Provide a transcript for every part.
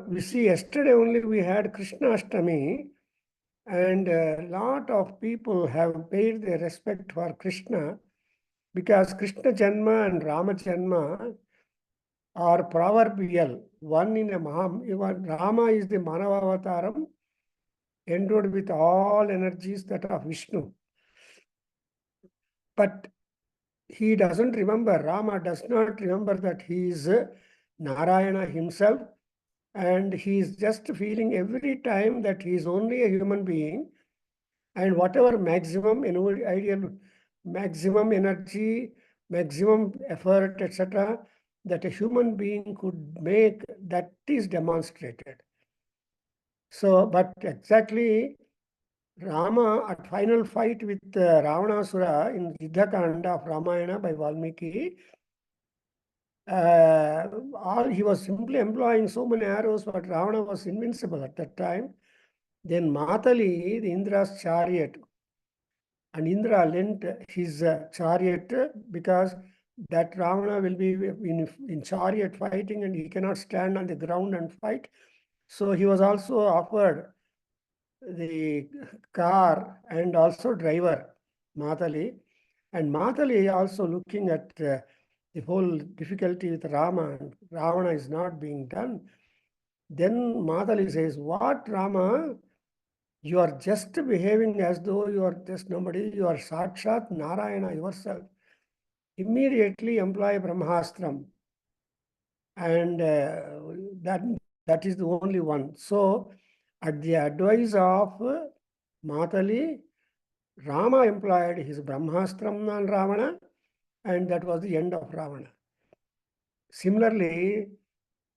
we see yesterday only we had Krishna Ashtami, and a lot of people have paid their respect for Krishna because Krishna Janma and Rama Janma are proverbial. One in a Rama is the Manavavataram, endowed with all energies that of Vishnu. But he doesn't remember, Rama does not remember that he is Narayana himself, and he is just feeling every time that he is only a human being, and whatever maximum ideal, maximum energy, maximum effort, etc., that a human being could make, that is demonstrated. So, but exactly Rama at final fight with Ravanasura in Yuddhakanda of Ramayana by Valmiki, he was simply employing so many arrows, but Ravana was invincible at that time. Then Matali, the Indra's chariot, and Indra lent his chariot because that Ravana will be in chariot fighting and he cannot stand on the ground and fight. So he was also offered the car and also driver, Matali. And Matali also looking at the whole difficulty with Rama, and Ravana is not being done. Then Matali says, what Rama? You are just behaving as though you are just nobody. You are Sakshat Narayana yourself. Immediately employ Brahmastram. And that is the only one. So, at the advice of Matali, Rama employed his Brahmastram on Ravana, and that was the end of Ravana. Similarly,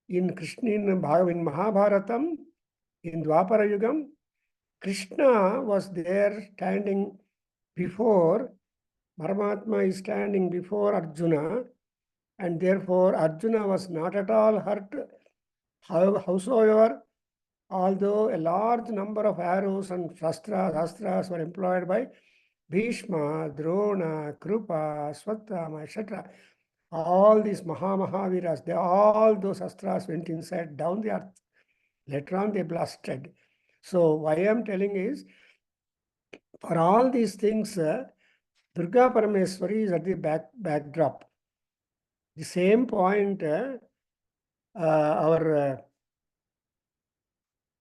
in Mahabharatam, in Dwapara Yugam, Krishna was there standing before, Paramatma is standing before Arjuna, and therefore Arjuna was not at all hurt. Howsoever, although a large number of arrows and shastras were employed by Bhishma, Drona, Krupa, Swattama, etc., all these Mahaviras, all those astras went inside down the earth. Later on they blasted. So why I am telling is, for all these things, Durga Parameswari is at the backdrop. The same point our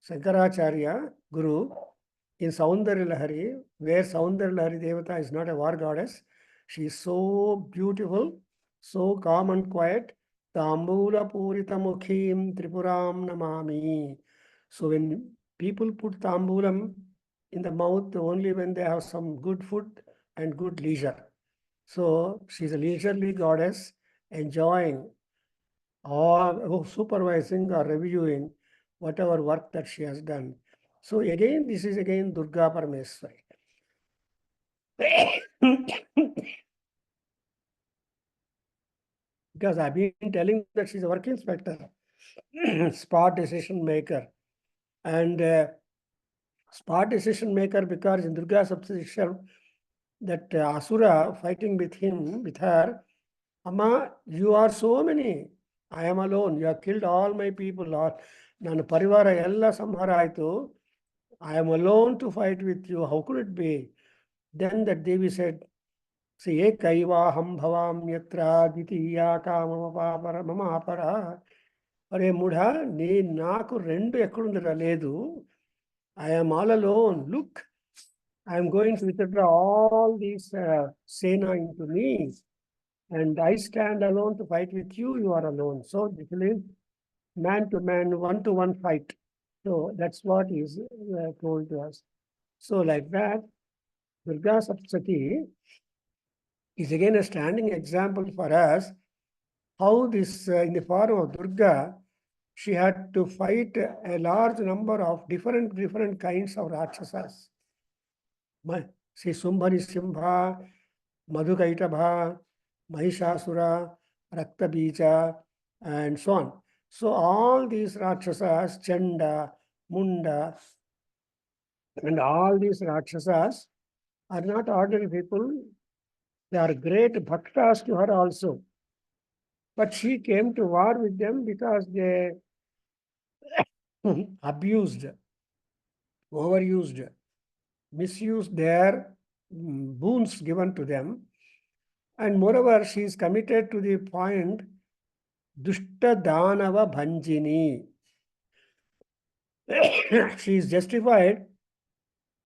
Shankaracharya Guru in Saundarya Lahari, where Saundarya Lahari Devata is not a war goddess, she is so beautiful, so calm and quiet. Tambula Purita Mukhim Tripuram Namami. So when people put tambulam in the mouth only when they have some good food and good leisure. So she's a leisurely goddess enjoying or supervising or reviewing whatever work that she has done. So again, this is again Durga Parameswari. Because I've been telling that she's a work inspector, spot decision maker. And spot decision maker because in Durga Saptasati, that Asura fighting with him, with her, Amma, you are so many. I am alone. You have killed all my people. Nana parivara ella samhara aitu. I am alone to fight with you. How could it be? Then that Devi said, see, ekaiva ham bhavam yatra ditiya ka mama apara. Are mudha, nee naaku rendu ekkudundra ledu. I am all alone. Look, I am going to withdraw all these Sena into me. And I stand alone to fight with you, you are alone. So this is man to man, one-to-one fight. So that's what is told to us. So like that, Durga Saptasati is again a standing example for us how this, in the form of Durga, she had to fight a large number of different kinds of Rakshasas. See, Sumbhani Simha, Madhukaitabha, Mahishasura, Raktabija, and so on. So all these Rakshasas, Chanda, Munda, and all these Rakshasas are not ordinary people. They are great bhaktas to her also. But she came to war with them because they abused, overused, misused their boons given to them. And moreover, she is committed to the point Dushta Danava Bhanjini. She is justified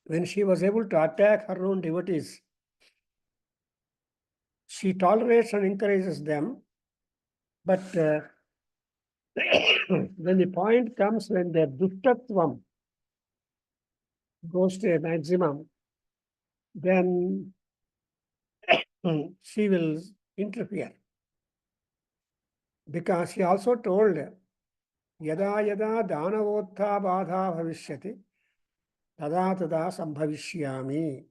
when she was able to attack her own devotees. She tolerates and encourages them, but when the point comes when their dushtatvam goes to a maximum, then she will interfere. Because she also told, Yada yada danavottha badha bhavishyati, tada tada sambhavishyami.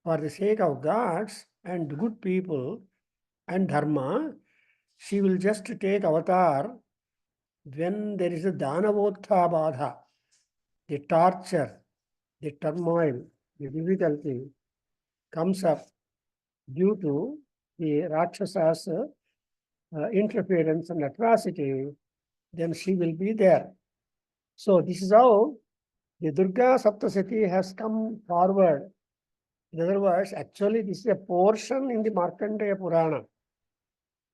For the sake of gods and good people and dharma, she will just take avatar when there is a danavottha badha, the torture, the turmoil, the difficulty comes up due to the Rakshasa's interference and atrocity, then she will be there. So this is how the Durga Saptasati has come forward. In other words, actually this is a portion in the Markandeya Purana.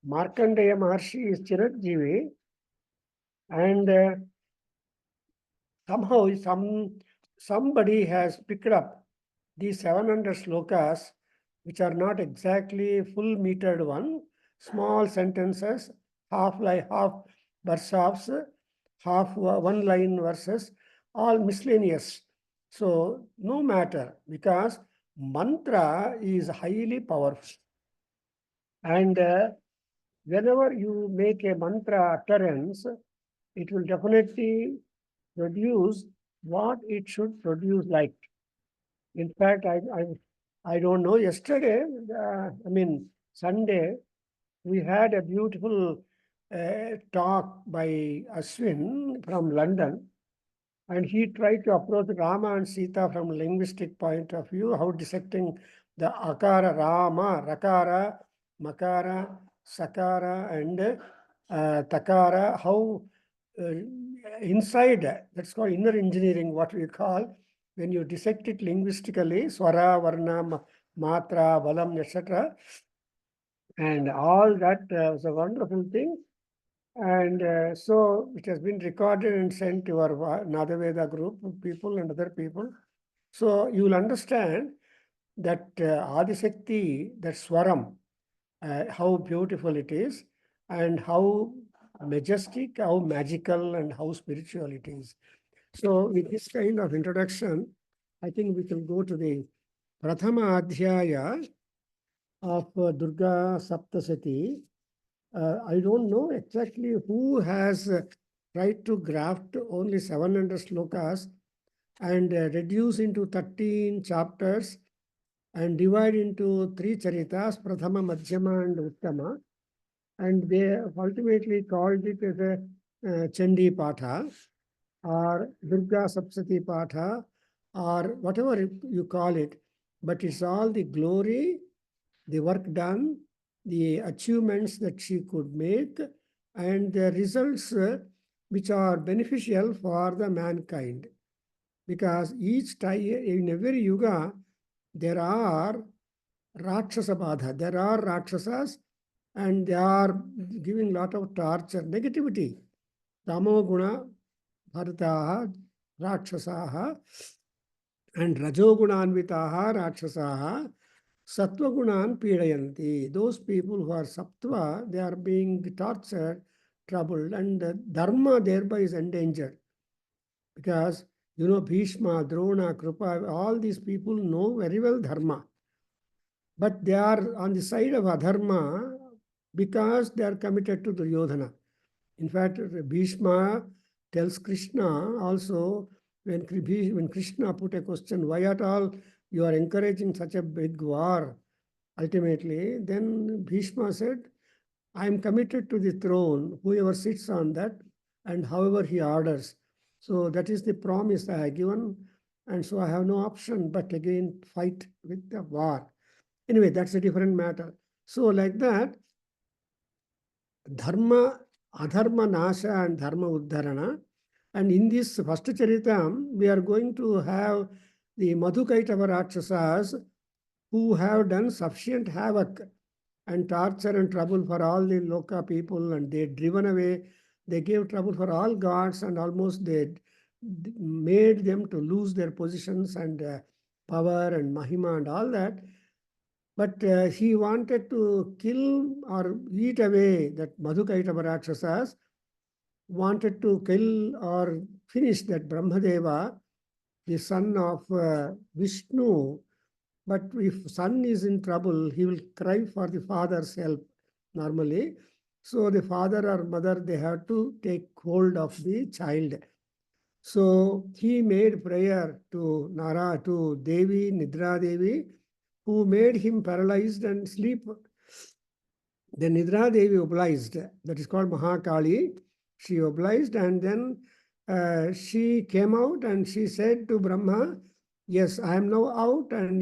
Markandeya Maharshi is Chiranjeevi, and somehow somebody has picked up these 700 slokas, which are not exactly full metered one, small sentences, half verses, half one line verses, all miscellaneous. So no matter, because mantra is highly powerful. And whenever you make a mantra utterance, it will definitely produce what it should produce like. In fact, I don't know. Yesterday, Sunday, we had a beautiful talk by Ashwin from London, and he tried to approach Rama and Sita from a linguistic point of view, how dissecting the akara, Rama, rakara, makara, sakara, and takara, how inside, that's called inner engineering, what we call, when you dissect it linguistically, swara, varna, matra, balam, etc. And all that was a wonderful thing. And so it has been recorded and sent to our Nadaveda group of people and other people. So you will understand that Adishakti, that Swaram, how beautiful it is, and how majestic, how magical, and how spiritual it is. So with this kind of introduction, I think we can go to the Prathama Adhyaya of Durga Saptasati. I don't know exactly who has tried to graft only 700 slokas and reduce into 13 chapters and divide into 3 charitas, Prathama, Madhyama, and Uttama. And they ultimately called it as a Chandi Patha or Durga Saptasati Patha or whatever you call it. But it's all the glory, the work done, the achievements that she could make, and the results which are beneficial for the mankind. Because each time, in every yuga, there are Rakshasa Badha, there are Rakshasas, and they are giving lot of torture, negativity. Tamo Guna, Bharataha, Rakshasaha, and Rajogunanvitaha, Rakshasaha, Sattvagunan Pidayanti. Those people who are Sattva, they are being tortured, troubled, and Dharma thereby is endangered. Because, Bhishma, Drona, Krupa, all these people know very well Dharma. But they are on the side of Adharma because they are committed to Duryodhana. In fact, Bhishma tells Krishna also, when Krishna put a question, why at all you are encouraging such a big war? Ultimately, then Bhishma said, I am committed to the throne, whoever sits on that, and however he orders. So that is the promise I have given, and so I have no option but again fight with the war. Anyway, that's a different matter. So like that, Dharma, Adharma Nasha and Dharma Uddharana, And in this first Charitam, we are going to have the Madhukaitava Rakshasas who have done sufficient havoc and torture and trouble for all the Loka people, and they driven away, they gave trouble for all gods, and almost they made them to lose their positions and power and Mahima and all that. But he wanted to kill or eat away that Madhukaitava Rakshasas, wanted to kill or finish that Brahmadeva, the son of Vishnu. But if son is in trouble, he will cry for the father's help normally. So the father or mother, they have to take hold of the child. So he made prayer to Devi, Nidra Devi, who made him paralyzed and sleep. Then Nidra Devi obliged, that is called Mahakali. She obliged, and then she came out and she said to Brahma, yes, I am now out, and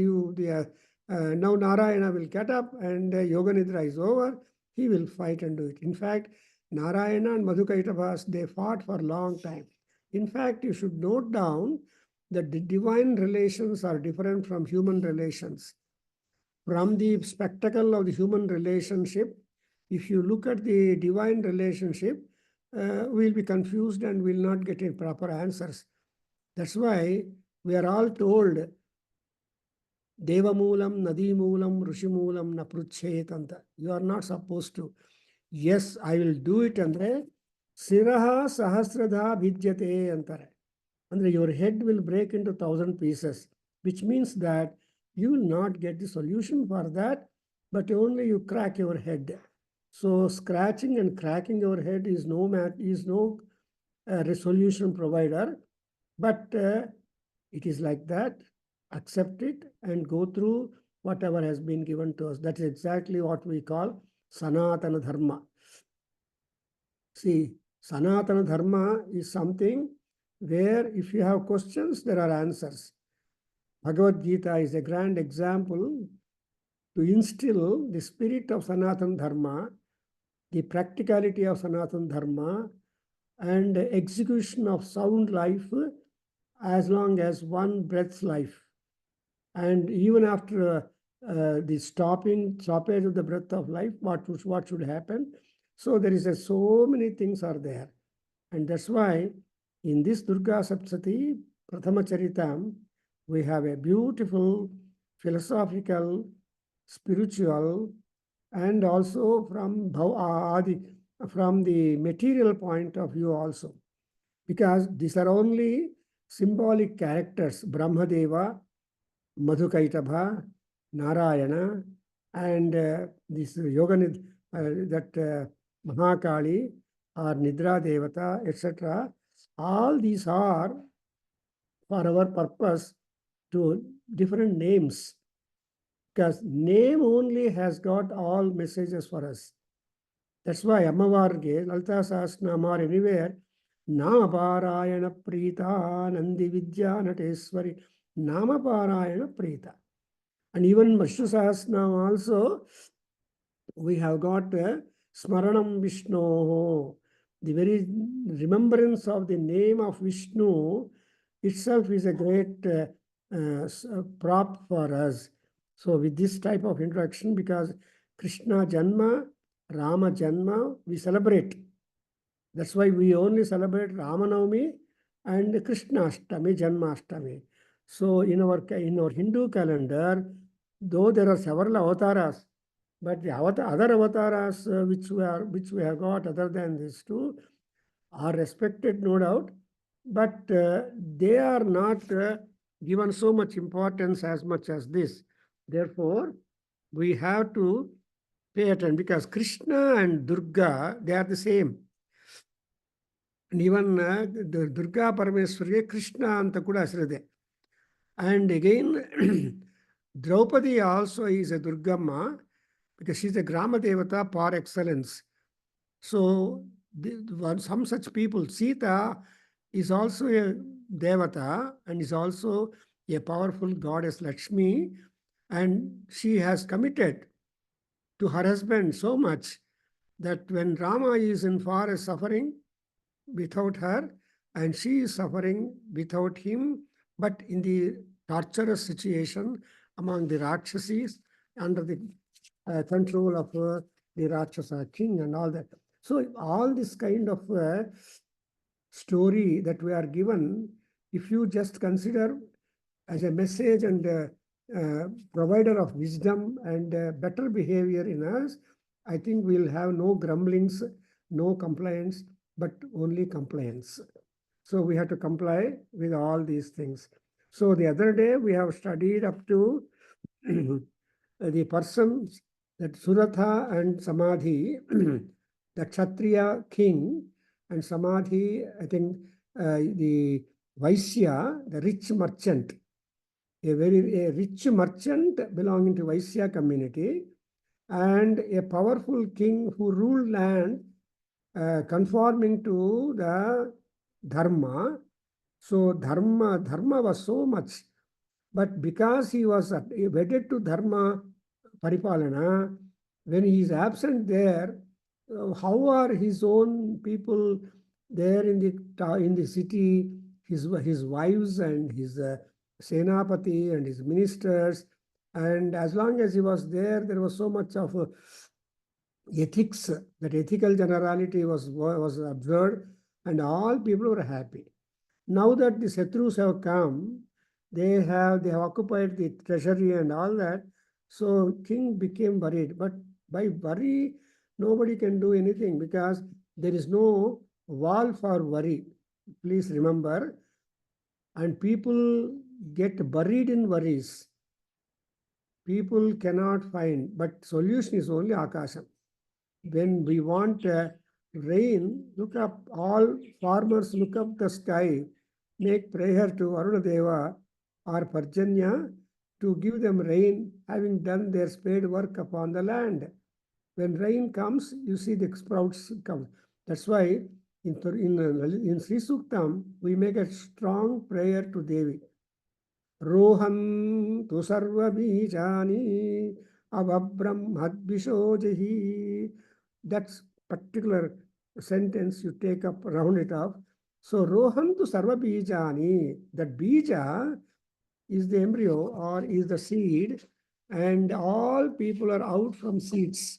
now Narayana will get up, and Yoga Nidra is over. He will fight and do it. In fact, Narayana and Madhukaitavas, they fought for a long time. In fact, you should note down that the divine relations are different from human relations. From the spectacle of the human relationship, if you look at the divine relationship, we'll be confused and will not get any proper answers. That's why we are all told, Devamulam, Nadimulam, Rushimulam, na pruchet anta. You are not supposed to. Yes, I will do it andre. Siraha sahasradha vidyate antare. Andre, your head will break into 1,000 pieces, which means that you will not get the solution for that, but only you crack your head. So scratching and cracking your head is no resolution provider, but it is like that. Accept it and go through whatever has been given to us. That is exactly what we call Sanatana Dharma. See, Sanatana Dharma is something where if you have questions, there are answers. Bhagavad Gita is a grand example to instill the spirit of Sanatana Dharma, the practicality of Sanatana Dharma, and execution of sound life as long as one breath's life. And even after the stoppage of the breath of life, what should happen? So there is so many things are there. And that's why in this Durga Saptasati, Prathama Charitam, we have a beautiful philosophical, spiritual, and also from the material point of view also. Because these are only symbolic characters, Brahmadeva, Madhukaitava, Narayana, and this Yoganid, Mahakali, or Nidra Devata, etc. All these are for our purpose to different names. Because name only has got all messages for us. That's why Ammavarge, Lalita Sahasranama or anywhere, Namaparayana Prita, Nandi Vidya Nateswari, Namaparayana Prita. And even Vishnu Sahasranama also, we have got Smaranam Vishnu. The very remembrance of the name of Vishnu itself is a great prop for us. So with this type of introduction, because Krishna Janma, Rama Janma, we celebrate. That's why we only celebrate Ramanavami and Krishna Ashtami, Janma Ashtami. So in our Hindu calendar, though there are several avatars, but the other avatars which we have got other than these two are respected, no doubt, but they are not given so much importance as much as this. Therefore, we have to pay attention, because Krishna and Durga, they are the same. And even the Durga Parameswari, Krishna anta kuda ಹೆಸರಿದೆ. And again, Draupadi also is a Durgamma, because she is a Grama Devata par excellence. So some such people, Sita is also a Devata and is also a powerful goddess Lakshmi, and she has committed to her husband so much that when Rama is in forest suffering without her, and she is suffering without him, but in the torturous situation among the Rakshasis under the control of the Rakshasa king and all that. So all this kind of story that we are given, if you just consider as a message and provider of wisdom and better behavior in us, I think we'll have no grumblings, no complaints, but only compliance. So we have to comply with all these things. So the other day we have studied up to the persons that Suratha and Samadhi, the Kshatriya king, and Samadhi, I think the Vaisya, the rich merchant, a rich merchant belonging to Vaisya community, and a powerful king who ruled land conforming to the dharma. So dharma was so much, but because he was wedded to dharma paripalana, when he is absent there, how are his own people there in the city, his wives and his senapati and his ministers, and as long as he was there, there was so much of ethics, that ethical generality was observed, and all people were happy. Now that the Shatrus have come, they have occupied the treasury and all that. So king became worried. But by worry, nobody can do anything because there is no wall for worry. Please remember. And people get buried in worries. People cannot find, but solution is only Akasham. When we want rain, look up, all farmers look up the sky, make prayer to Arunadeva or Parjanya to give them rain, having done their spade work upon the land. When rain comes, you see the sprouts come. That's why in Sri Suktam, we make a strong prayer to Devi. Rohan tu sarva bijani avabramhadvishojahi. That's particular sentence you take up, round it off. So Rohan tu sarva bijani, that bija is the embryo or is the seed, and all people are out from seeds.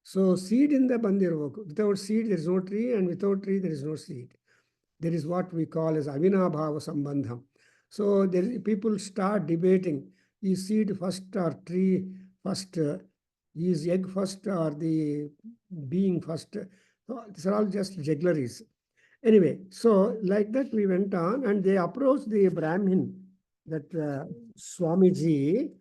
So seed in the Bandirvok. Without seed, there is no tree, and without tree, there is no seed. There is what we call as Avinabhava Sambandham. So people start debating, is seed first or tree first, is egg first or the being first. So these are all just juggleries. Anyway, so like that we went on, and they approached the Brahmin, that Swamiji,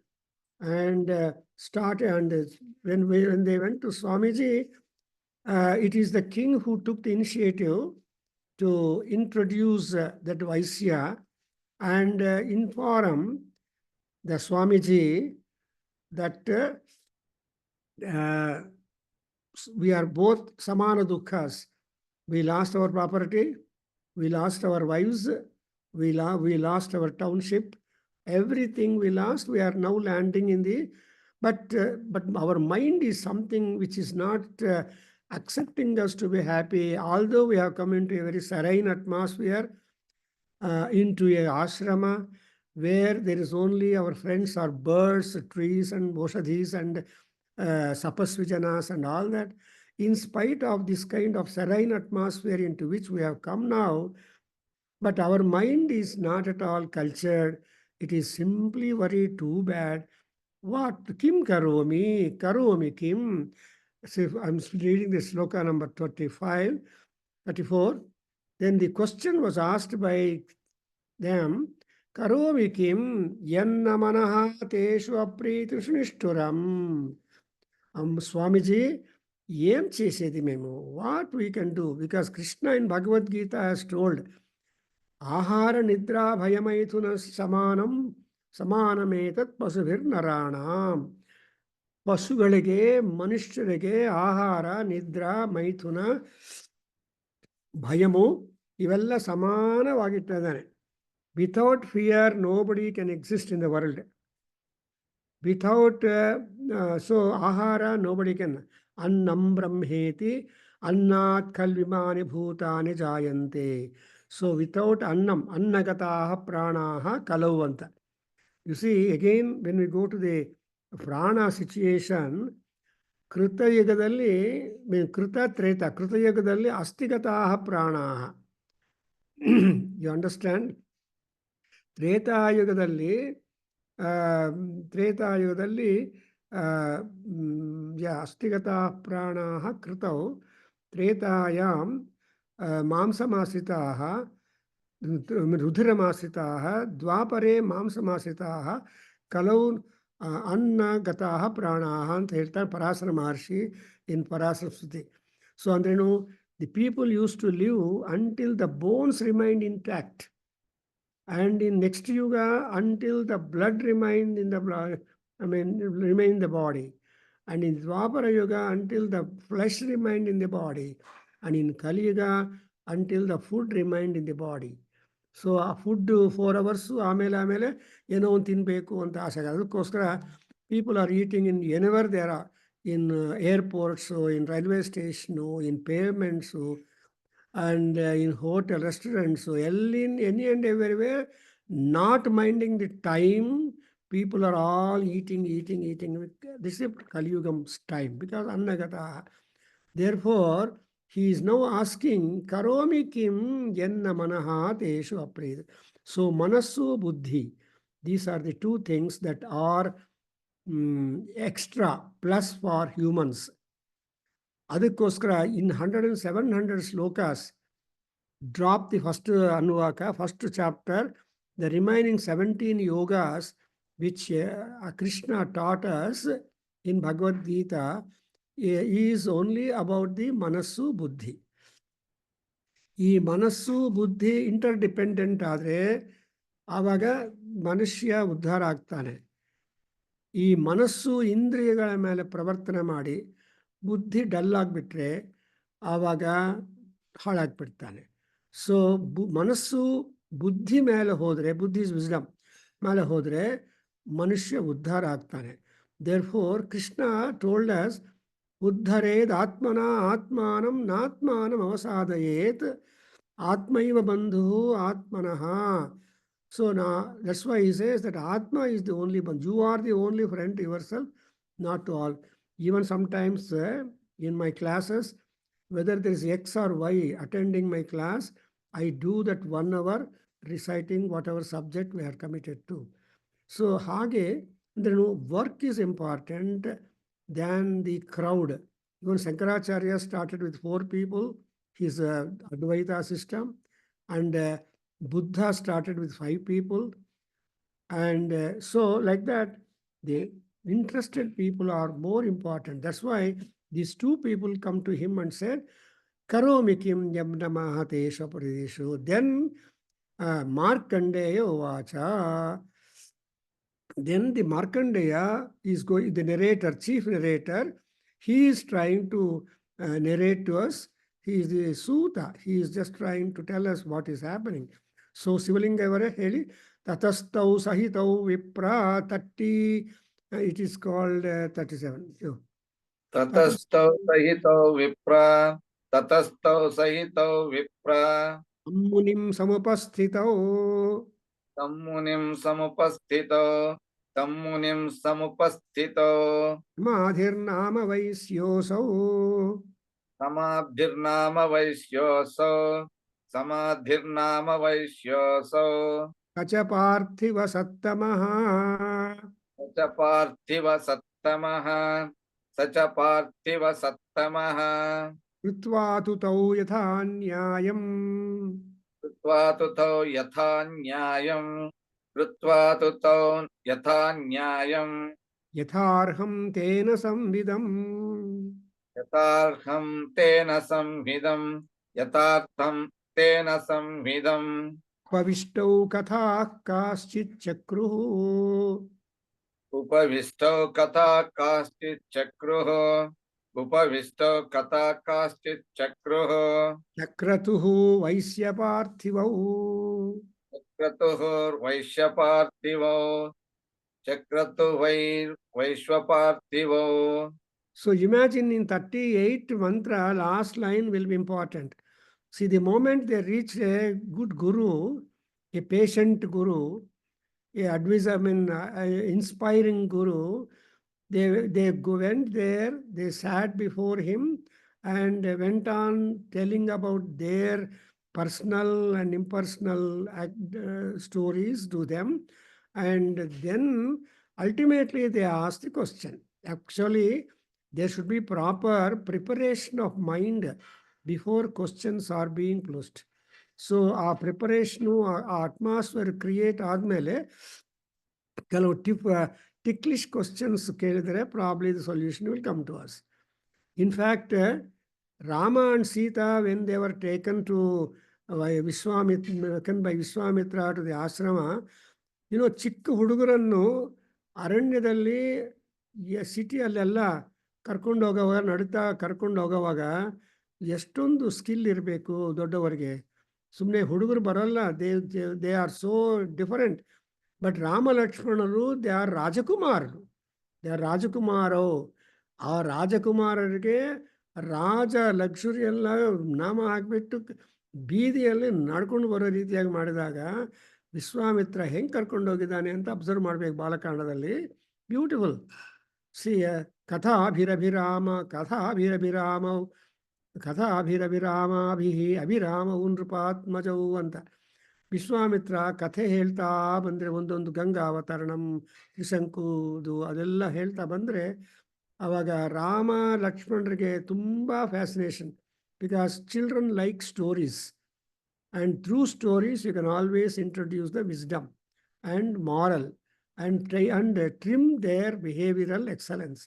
and started. And when they went to Swamiji, it is the king who took the initiative to introduce that Vaisya and inform the Swamiji that we are both samana dukkha. We lost our property, we lost our wives, we lost our township, everything we lost. We are now landing in the, but our mind is something which is not accepting us to be happy. Although we have come into a very serene atmosphere, into a ashrama where there is only our friends are birds, trees, and boshadhis and sapasvijanas and all that. In spite of this kind of serene atmosphere into which we have come now, but our mind is not at all cultured. It is simply very too bad. What? Kim karomi? Karomi kim? So I'm reading the sloka number 35, 34. Then the question was asked by them, karomi kim yanna manaha teshu apritrishu nishturam. Swamiji, ఏం చేసేది మేము? What we can do? Because Krishna in Bhagavad Gita has told, ఆహార నిద్రా భయమైథున సమానం ಸಮಾನಮೇತತ್ ಪಶುಭಿರ್ನರಾಣಾಂ. ಪಶುಗಳಿಗೆ ಮನುಷ್ಯರಿಗೆ ಆಹಾರ, ನಿದ್ರಾ, ಮೈಥುನ, ಭಯಮು ಇವೆಲ್ಲ ಸಮಾನವಾಗಿಟ್ಟಿದ್ದಾನೆ. Without fear nobody can exist in the world. Without so ahara, nobody can. Annam brahmeti Annat kalvimani bhutani jayante. So without annam, annagataha pranaha kalavanta. You see, again, when we go to the prana situation, Krita Yugadalli, Krita Treta, Krita Yugadalli Astigataha pranaha. You understand? ತ್ರೇತಾಯುಗದಲ್ಲಿ ತ್ರೇತಾಯುಗದಲ್ಲಿ ಅಸ್ಥಿಗತ ಪ್ರಾಣಾಃ ಕೃತೌ ತ್ರೇತಾಯಾಂ ಮಾಂಸಮಾಶ್ರಿತಾಃ ರುಧಿರಮಾಶ್ರಿತಾಃ ದ್ವಾಪರೆ ಮಾಂಸಮಾಶ್ರಿತಾಃ ಕಲೌ ಅನ್ನಗತಾಃ ಪ್ರಾಣಾಃ ಅಂತ ಹೇಳ್ತಾರೆ ಪರಾಶರ ಮಹರ್ಷಿ ಇನ್ ಪರಾಶರ ಸ್ತುತಿ. So ಅಂದ್ರೇನು, the people use to live until the bones remind intact. And in next yuga, until the blood remained in the blood, remain in the body. And in Dwapara Yuga, until the flesh remained in the body. And in Kali Yuga, until the food remained in the body. So a food 4 hours, ಆಮೇಲೆ ಏನೋ ಒಂದು ತಿನ್ನಬೇಕು ಅಂತ ಆಸೆ. ಅದಕ್ಕೋಸ್ಕರ people are eating in whenever there are, in airports, in railway station, in pavements, and in hotel, restaurants, so any and everywhere, not minding the time, people are all eating. This is Kali Yugam's time, because Annagata. Therefore, he is now asking, Karomi kim yenna manaha teshu apred. So, Manassu Buddhi, these are the two things that are extra, plus for humans. ಅದಕ್ಕೋಸ್ಕರ in 700 slokas, drop the first Anuvaka, first chapter, the remaining 17 yogas which Krishna taught us in Bhagavad Gita is only about the Manassu Buddhi. ಈ ಮನಸ್ಸು ಬುದ್ಧಿ ಇಂಟರ್ಡಿಪೆಂಡೆಂಟ್ ಆದರೆ ಆವಾಗ ಮನುಷ್ಯ ಉದ್ಧಾರ ಆಗ್ತಾನೆ. ಈ ಮನಸ್ಸು ಇಂದ್ರಿಯಗಳ ಮೇಲೆ ಪ್ರವರ್ತನೆ ಮಾಡಿ ಬುದ್ಧಿ ಡಲ್ ಆಗಿಬಿಟ್ರೆ ಆವಾಗ ಹಾಳಾಗ್ಬಿಡ್ತಾನೆ. ಸೊ ಮನಸ್ಸು ಬುದ್ಧಿ ಮೇಲೆ ಹೋದರೆ, ಬುದ್ಧಿ ಇಸ್ ವಿಸ್ಡಮ್ ಮೇಲೆ ಹೋದರೆ ಮನುಷ್ಯ ಉದ್ಧಾರ ಆಗ್ತಾನೆ. ದೇರ್ಫೋರ್ ಕೃಷ್ಣ ಟೋಲ್ಡ್ ಅಸ್, ಉದ್ಧರೇದ್ ಆತ್ಮನ ಆತ್ಮಾನಂ ನಾತ್ಮಾನಂ ಅವಸಾದಯೇತ್ ಆತ್ಮೈವ ಬಂಧು ಆತ್ಮನಃ. So now that's why he says that Atma is the only one. You are the only friend to yourself, not to all. Even sometimes in my classes, whether there is X or Y attending my class, I do that 1 hour reciting whatever subject we are committed to. So hage, work is important than the crowd. Even Shankaracharya started with 4 people, his Advaita system, and Buddha started with 5 people. And so like that, the interested people are more important. That's why these 2 people come to him and said, Karomi kim yamnamaha tesha parideshu. Then Markandeya Vacha. Then the Markandeya is going, the narrator, chief narrator, he is trying to narrate to us. He is the Suta. He is just trying to tell us what is happening. So Sivalinga avare heli, tatastau sahitau vipra 30, it is called 37. Tatastau sahitau vipra, tatastau sahitau vipra, Munim samupasthitau, tammunim samupasthitau, samadhirnama vaisyosau, samadhirnama vaishyosau, kacha parthiva sattamaha, sacha parthiva sattamaha, krutva tu tau yatha nyayam, krutva tu tau yatha nyayam, yatharham tena samvidam, yatartham tena samvidam, pavistau katha kaschit chakruhu, upavistau katha kaschit chakruhu, chakratuhu vaisya parthivau, chakratu vaishvaparthivau, So imagine in 38th mantra, last line will be important. See, the moment they reach a good guru, a patient guru, a advisor, inspiring guru, went there, they sat before him and went on telling about their personal and impersonal stories to them. And then ultimately they asked the question. Actually, there should be proper preparation of mind before questions are being posed. So ಆ ಪ್ರಿಪರೇಷನು ಆ atmosphere create ಆದಮೇಲೆ ಕೆಲವು ticklish questions ಕೇಳಿದರೆ probably the solution will come to us. In fact, Rama and Sita, when they were taken to by Vishwamitra to the ashrama, ಚಿಕ್ಕ ಹುಡುಗರನ್ನು ಅರಣ್ಯದಲ್ಲಿ ಸಿಟಿಯಲ್ಲೆಲ್ಲ ಕರ್ಕೊಂಡು ಹೋಗೋವಾಗ ನಡುತ್ತಾ ಕರ್ಕೊಂಡು ಹೋಗೋವಾಗ ಎಷ್ಟೊಂದು ಸ್ಕಿಲ್ ಇರಬೇಕು ದೊಡ್ಡವರಿಗೆ. ಸುಮ್ಮನೆ ಹುಡುಗರು ಬರೋಲ್ಲ, they are so different. But Rama ಲಕ್ಷ್ಮಣರು ದೇ ಆರ್ ರಾಜಕುಮಾರರು, ದೇ ಆರ್ ರಾಜಕುಮಾರೋ. ಆ ರಾಜಕುಮಾರರಿಗೆ ರಾಜ ಲಕ್ಸುರಿ ಎಲ್ಲ ನಾಮ ಹಾಕ್ಬಿಟ್ಟು ಬೀದಿಯಲ್ಲಿ ನಡ್ಕೊಂಡು ಬರೋ ರೀತಿಯಾಗಿ ಮಾಡಿದಾಗ ವಿಶ್ವಾಮಿತ್ರ ಹೆಂಗೆ ಕರ್ಕೊಂಡು ಹೋಗಿದ್ದಾನೆ ಅಂತ ಅಬ್ಸರ್ವ್ ಮಾಡಬೇಕು ಬಾಲಕಾಂಡದಲ್ಲಿ. ಬ್ಯೂಟಿಫುಲ್. ಸಿ ಕಥಾಭಿರಭಿರಾಮ ಅಭಿರಾಮವು ನೃಪಾತ್ಮಜವು ಅಂತ ವಿಶ್ವಾಮಿತ್ರ ಕಥೆ ಹೇಳ್ತಾ ಬಂದರೆ ಒಂದೊಂದು ಗಂಗಾ ಅವತರಣಂ, ತ್ರಿಶಂಕುದು ಅದೆಲ್ಲ ಹೇಳ್ತಾ ಬಂದರೆ ಆವಾಗ ರಾಮ ಲಕ್ಷ್ಮಣರಿಗೆ ತುಂಬ fascination. Because children like stories, and through stories you can always introduce the wisdom and moral and trim their behavioural excellence.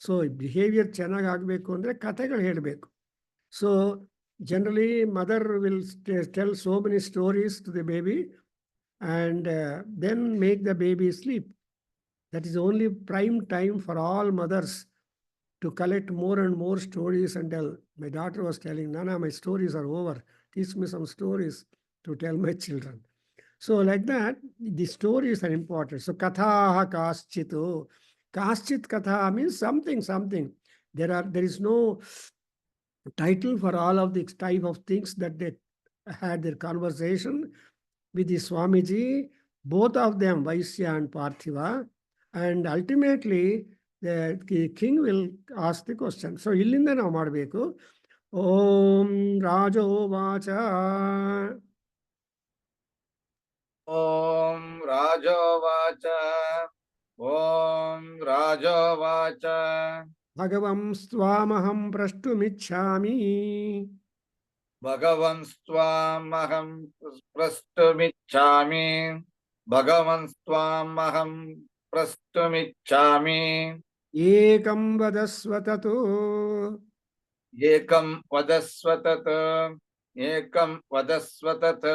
So behaviour ಚೆನ್ನಾಗಿ ಆಗಬೇಕು ಅಂದರೆ ಕಥೆಗಳು ಹೇಳಬೇಕು. So generally mother will tell so many stories to the baby and then make the baby sleep. That is only prime time for all mothers to collect more and more stories and tell. My daughter was telling, Nana, my stories are over. Teach me some stories to tell my children. So like that, the stories are important. So kathaha kaschito. Kaschit katha means something. There is no title for all of the type of things that they had their conversation with the Swamiji, both of them, Vaisya and Parthiva, and ultimately the king will ask the question. So illinda ನಾವು ಮಾಡಬೇಕು. ಓಂ ರಾಜೋವಾಚ ಓಂ ರಾಜೋವಾಚ ಓಂ ರಾಜೋವಾಚ ಭಗವಂ ಸ್ವಾಮಹಂ ಪ್ರಷ್ಟುಮಿಚ್ಛಾಮಿ ಭಗವನ್ ಸ್ವಾಮಹಂ ಪ್ರಸ್ತುಮಿಚ್ಛಾಮಿ ಭಗವನ್ ಸ್ವಾಮಹಂ ಪ್ರಸ್ತುಮಿಚ್ಛಾಮಿ ಏಕಂ ವದಸ್ವ ತತೋ ಏಕಂ ವದಸ್ವ ತತ್ ಏಕಂ ವದಸ್ವ ತತ್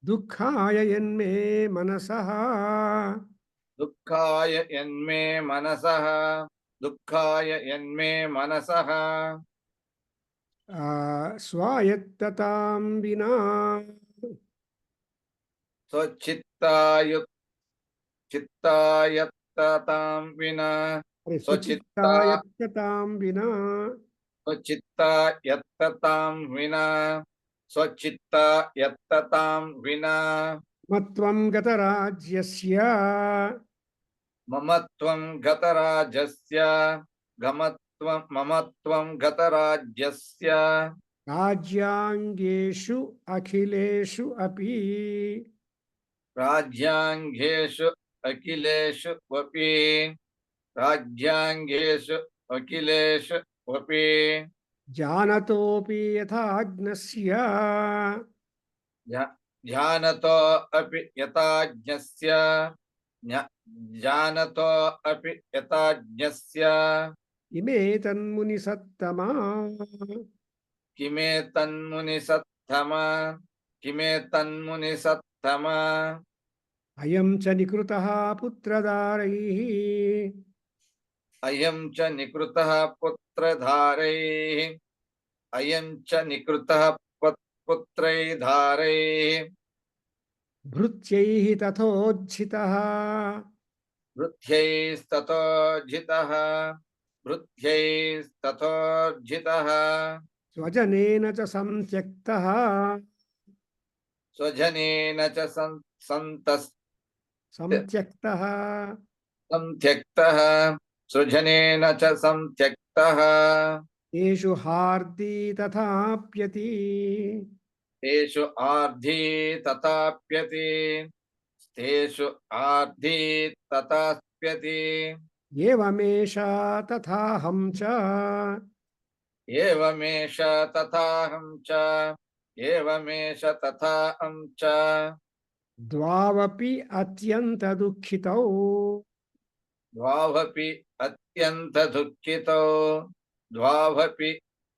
ದುಃಖಾಯ ಯನ್ಮೇ ಮನಸಃ ದುಃಖಾಯ ಯನ್ಮೇ ಮನಸಃ ದುಃಖಾಯ ಯನ್ಮೇ ಮನಸಃ ಸ್ವಾಯತ್ತತಾಂ ವಿನಾ ಚಿತ್ತಾಯತ್ತತಾಂ ವಿನಾ ಸ್ವಚಿತ್ತಾಯತ್ತತಾಂ ವಿನಾ ಸ್ವಚಿತ್ತಾಯತ್ತತಾಂ ವಿನಾ ಸ್ವಚಿತ್ತಾಯತ್ತತಾಂ ವಿನಾ ಮತ್ವಂ ಗತರಾಜ್ಯಸ್ಯ ಮಮತ್ವಂ ಗತರಾಜ್ಯಸ್ಯ ಮಮತ್ವಂ ಗತರಾಜ್ಯಸ್ಯ ರಾಜ್ಯಾಂಗೇಷು ಅಖಿಲೇಷು ಅಪಿ ರಾಜ್ಯಾಂಗೇಷು ಅಖಿಲೇಷು ವಪಿ ರಾಜ್ಯಾಂಗೇಷು ಅಖಿಲೇಷು ವಪಿ ಜಾನತೋಪಿ ಯಥಾಜ್ಞಸ್ಯ ಧ್ಯಾನತೋ ಅಪಿ ಯಥಾಜ್ಞಸ್ಯ ಜ್ಞಾನತೋ ಅಪಿ ಯಥಾಜ್ಞಸ್ಯ ಇಮೇ ತನ್ಮುನಿ ಸತ್ತಮ ಕಿಮೇ ತನ್ಮುನಿ ಸತ್ತಮ ಕಿಮೇ ತನ್ಮುನಿ ಸತ್ತಮ ಅಯಂ ಚ ನಿಕೃತಃ ಪುತ್ರದಾರೈಃ ಅಯಂ ಚ ನಿಕೃತಃ ಪುತ್ರಧಾರೈಃ ಅಯಂ ಚ ನಿಕೃತಃ ಪುತ್ರೈಧಾರೈಃ ಭೃತ್ಯೈಃ ತಥೋಜ್ಜಿತಃ ವೃದ್ಧ್ಯೈಸ್ತತೋಜ್ಜಿತಃ वृद्ध्यैस्तथोर्जितः स्वजनेन च संत्यक्तः स्वजनेन च संत्यक्तः संत्यक्तः स्वजनेन च संत्यक्तः तेषु हार्दी तथाप्यति तेषु आर्धी तथाप्यति तेषु आर्धी तथाप्यति एवमेषा तथाहं च एवमेष तथाहं च एवमेष तथाहं च द्वावपि अत्यन्तदुःखितौ द्वावपि अत्यन्त दुःखितो द्वावपि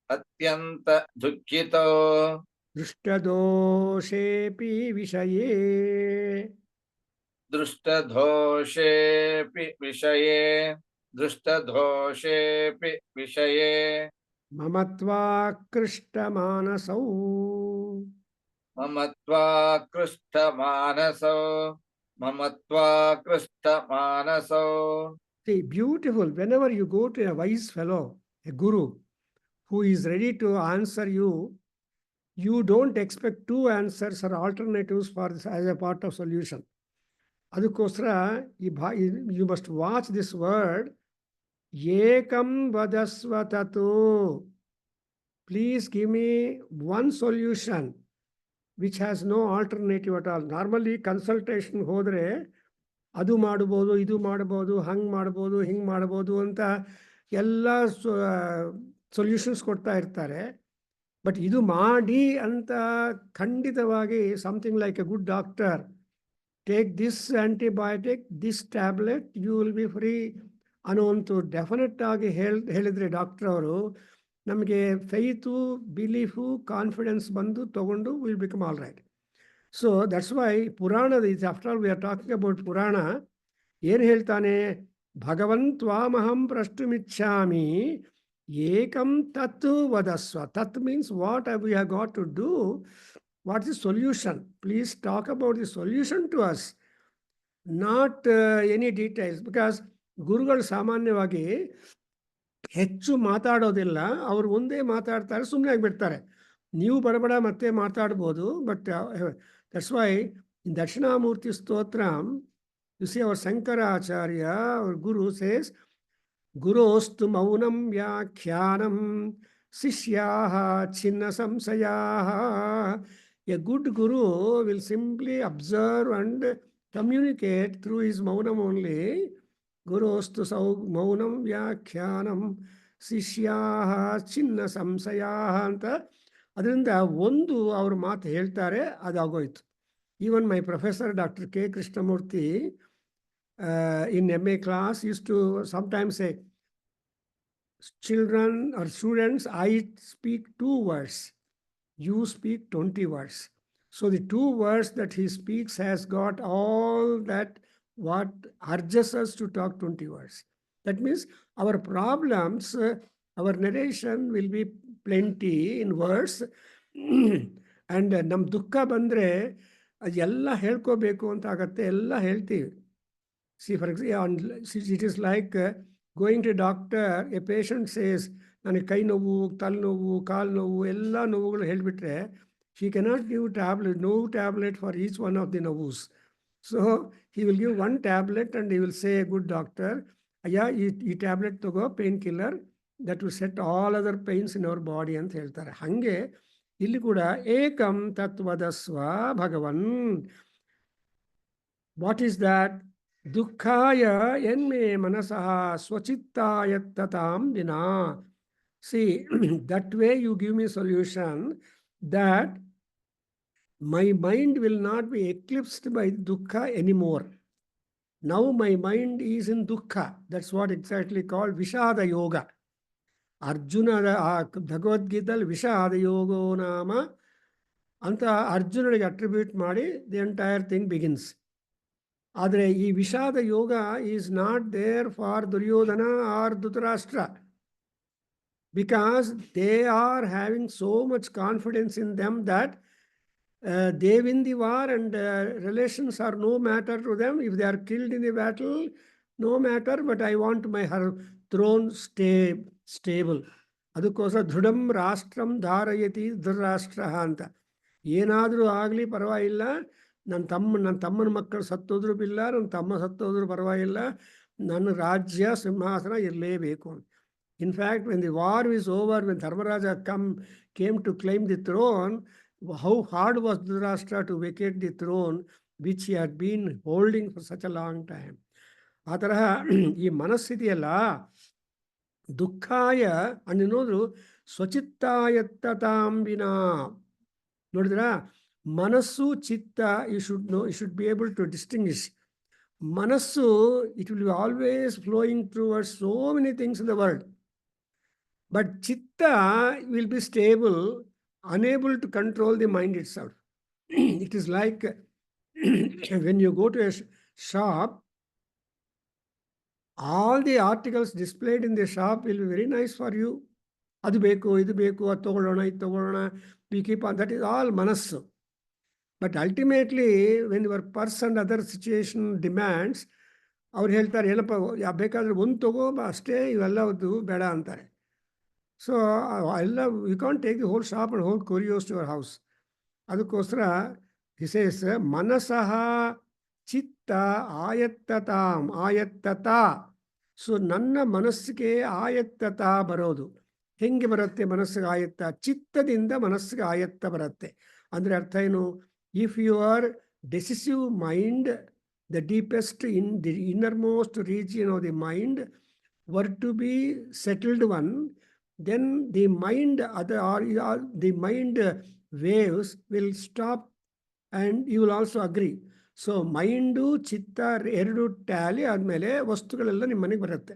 अत्यन्त दुःखितो दृष्टदोषेऽपि विषये दृष्टदोषेऽपि विषये दृष्टदोषेऽपि विषये मम त्वाकृष्टमानसौ मम त्वाकृष्टमानसो मम त्वाकृष्टमानसो See, beautiful. Whenever you go to a wise fellow, a guru, who is ready to answer you, you don't expect two answers or alternatives for this as a part of solution. ಅದಕ್ಕೋಸ್ಕರ you must watch this word, Ekam ವದಸ್ವ ತತು. Please give me one solution which has no alternative at all. Normally consultation ಹೋದರೆ ಅದು ಮಾಡ್ಬೋದು, ಇದು ಮಾಡ್ಬೋದು, ಹಂಗೆ ಮಾಡ್ಬೋದು, ಹಿಂಗೆ ಮಾಡ್ಬೋದು ಅಂತ ಎಲ್ಲ ಸೊಲ್ಯೂಷನ್ಸ್ ಕೊಡ್ತಾ ಇರ್ತಾರೆ. ಬಟ್ ಇದು ಮಾಡಿ ಅಂತ ಖಂಡಿತವಾಗಿ something like a good doctor, take this antibiotic, this tablet, you will be free ಅನ್ನುವಂಥ ಡೆಫಿನೆಟ್ ಆಗಿ ಹೇಳಿದರೆ ಡಾಕ್ಟರ್ ಅವರು, ನಮಗೆ ಫೈತು, ಬಿಲೀಫು, ಕಾನ್ಫಿಡೆನ್ಸ್ ಬಂದು ತಗೊಂಡು will become all right. So that's why ಪುರಾಣದ ಇದು, after all we are talking about ಪುರಾಣ. ಏನು ಹೇಳ್ತಾನೆ? ಭಗವನ್ ತ್ವಾಮಹಂ ಪ್ರಷ್ಟುಮಿಚ್ಛಾಮಿ ಏಕಂ ತತ್ ವದಸ್ವ. ತತ್ means what we have got to do, what is solution. Please talk about the solution to us, not any details. Because ಗುರುಗಳು ಸಾಮಾನ್ಯವಾಗಿ ಹೆಚ್ಚು ಮಾತಾಡೋದಿಲ್ಲ, ಅವರು ಒಂದೇ ಮಾತಾಡ್ತಾರೆ, ಸುಮ್ಮನೆ ಆಗಿಬಿಡ್ತಾರೆ. ನೀವು ಬಡಬಡ ಮತ್ತೆ ಮಾತಾಡ್ಬೋದು. But that's why in Dakshinamurthy ಸ್ತೋತ್ರ, you see our Shankaracharya, our guru says, ಗುರೋಸ್ತು ಮೌನಂ ವ್ಯಾಖ್ಯಾನಂ ಶಿಷ್ಯಾಃ ಚಿನ್ನ ಸಂಶಯಾಃ. A good guru will simply observe and communicate through his ಮೌನಂ ಓನ್ಲಿ. ಗುರೋಸ್ತು ಮೌನಂ ವ್ಯಾಖ್ಯಾನಂ ಶಿಷ್ಯಾಃ ಚಿನ್ನ ಸಂಶಯಾಃ ಅಂತ. ಅದರಿಂದ ಒಂದು ಅವ್ರ ಮಾತು ಹೇಳ್ತಾರೆ, ಅದಾಗೋಯ್ತು. Even my professor doctor K Krishnamurthy in MA class used to sometimes say, children or students, I speak 2 words, you speak 20 words. So the 2 words that he speaks has got all that what urges us to talk 20 words. That means our problems, our narration will be plenty in words. And ನಮ್ಮ ದುಃಖ ಬಂದರೆ ಅದೆಲ್ಲ ಹೇಳ್ಕೋಬೇಕು ಅಂತ ಆಗತ್ತೆ, ಎಲ್ಲ ಹೇಳ್ತೀವಿ. See, for example, it is like going to doctor, a patient says, ನನಗೆ ಕೈ ನೋವು, ತಲೆನೋವು, ಕಾಲು ನೋವು, ಎಲ್ಲ ನೋವುಗಳು ಹೇಳಿಬಿಟ್ರೆ, he cannot give no tablet for each one of the ನೋವ್ಸ್. So he will give one tablet and he will say, a good doctor, ಅಯ್ಯ ಈ ಟ್ಯಾಬ್ಲೆಟ್ ತಗೋ, pain killer, that will set all other pains in our body ಅಂತ ಹೇಳ್ತಾರೆ. ಹಾಗೆ ಇಲ್ಲಿ ಕೂಡ ಏಕಂ ತತ್ವದಸ್ವ ಭಗವನ್. What is that? ದುಃಖಾಯ ಎನ್ಮೇ ಮನಸಃ ಸ್ವಚಿತ್ತಾಯ ತತಾಂ ವಿನಾ. See, that way you give me solution that my mind will not be eclipsed by dukkha anymore. Now my mind is in dukkha. That's what exactly called Vishada Yoga. Arjuna, ಭಗವದ್ಗೀತೆಯಲ್ಲಿ ವಿಷಾದ ಯೋಗೋ ನಾಮ ಅಂತ ಅರ್ಜುನನಿಗೆ ಅಟ್ರಿಬ್ಯೂಟ್ ಮಾಡಿ the entire thing begins. ಆದರೆ ಈ ವಿಷಾದ ಯೋಗ is not there for Duryodhana or Dhritarashtra, because they are having so much confidence in them that they win the war and relations are no matter to them. If they are killed in the battle, No matter, but I want her throne stable. ಅದಕ್ಕೋಸ್ಕರ ದೃಢಂ ರಾಷ್ಟ್ರಂ ಧಾರಯತಿ ಧೃತರಾಷ್ಟ್ರ ಅಂತ. ಏನಾದರೂ ಆಗಲಿ ಪರವಾಗಿಲ್ಲ, ನನ್ನ ತಮ್ಮನ ಮಕ್ಕಳು ಸತ್ತೋದ್ರೂ ಬಿಲ್ಲ, ನನ್ನ ತಮ್ಮ ಸತ್ತೋದ್ರೂ ಪರವಾಗಿಲ್ಲ, ನನ್ನ ರಾಜ್ಯ ಸಿಂಹಾಸನ ಇರಲೇಬೇಕು. In fact, when the war is over, when Dharmaraja came to claim the throne, how hard was Dhritarashtra to vacate the throne which he had been holding for such a long time. ಆ ತರಹ ಈ ಮನಸ್ಥಿತಿಯಲ್ಲ ದುಃಖಾಯ ಅನ್ನೋದು ಸ್ವಚಿತ್ತಾಯತ್ತತಾಂಬಿನ. ನೋಡಿದ್ರ ಮನಸ್ಸು ಚಿತ್ತ, you should be able to distinguish. ಮನಸ್ಸು, it will be always flowing towards so many things in the world. But chitta will be stable, unable to control the mind itself. It is like when you go to a shop, all the articles displayed in the shop will be very nice for you. Adu beku, idu beku, adu togolona, idu togolona. We keep on, that is all manassu. But ultimately, when your purse and other situation demands, ಅವ್ರು ಹೇಳ್ತಾರೆ ಏನಪ್ಪ ಬೇಕಾದ್ರೆ ಒಂದು ತಗೋ ಅಷ್ಟೇ, ಇವೆಲ್ಲದು ಬೇಡ ಅಂತಾರೆ. So, you can't take the whole shop and whole curios to your house. ಅದಕ್ಕೋಸ್ಕರ he says, ಮನಸಃ ಚಿತ್ತ ಆಯತ್ತತ. ಸೊ ನನ್ನ ಮನಸ್ಸಿಗೆ ಆಯತ್ತತ ಬರೋದು. ಹೆಂಗೆ ಬರುತ್ತೆ ಮನಸ್ಸಿಗೆ ಆಯತ್ತ? ಚಿತ್ತದಿಂದ ಮನಸ್ಸಿಗೆ ಆಯತ್ತ ಬರುತ್ತೆ. ಅಂದರೆ ಅರ್ಥ ಏನು? If your decisive mind, the deepest the innermost region of the mind were to be settled one, then the mind the mind waves will stop, and you will also agree. So mind ಚಿತ್ತ ಎರಡು Tally ಆದಮೇಲೆ ವಸ್ತುಗಳೆಲ್ಲ ನಿಮ್ಮ ಮನೆಗೆ ಬರುತ್ತೆ.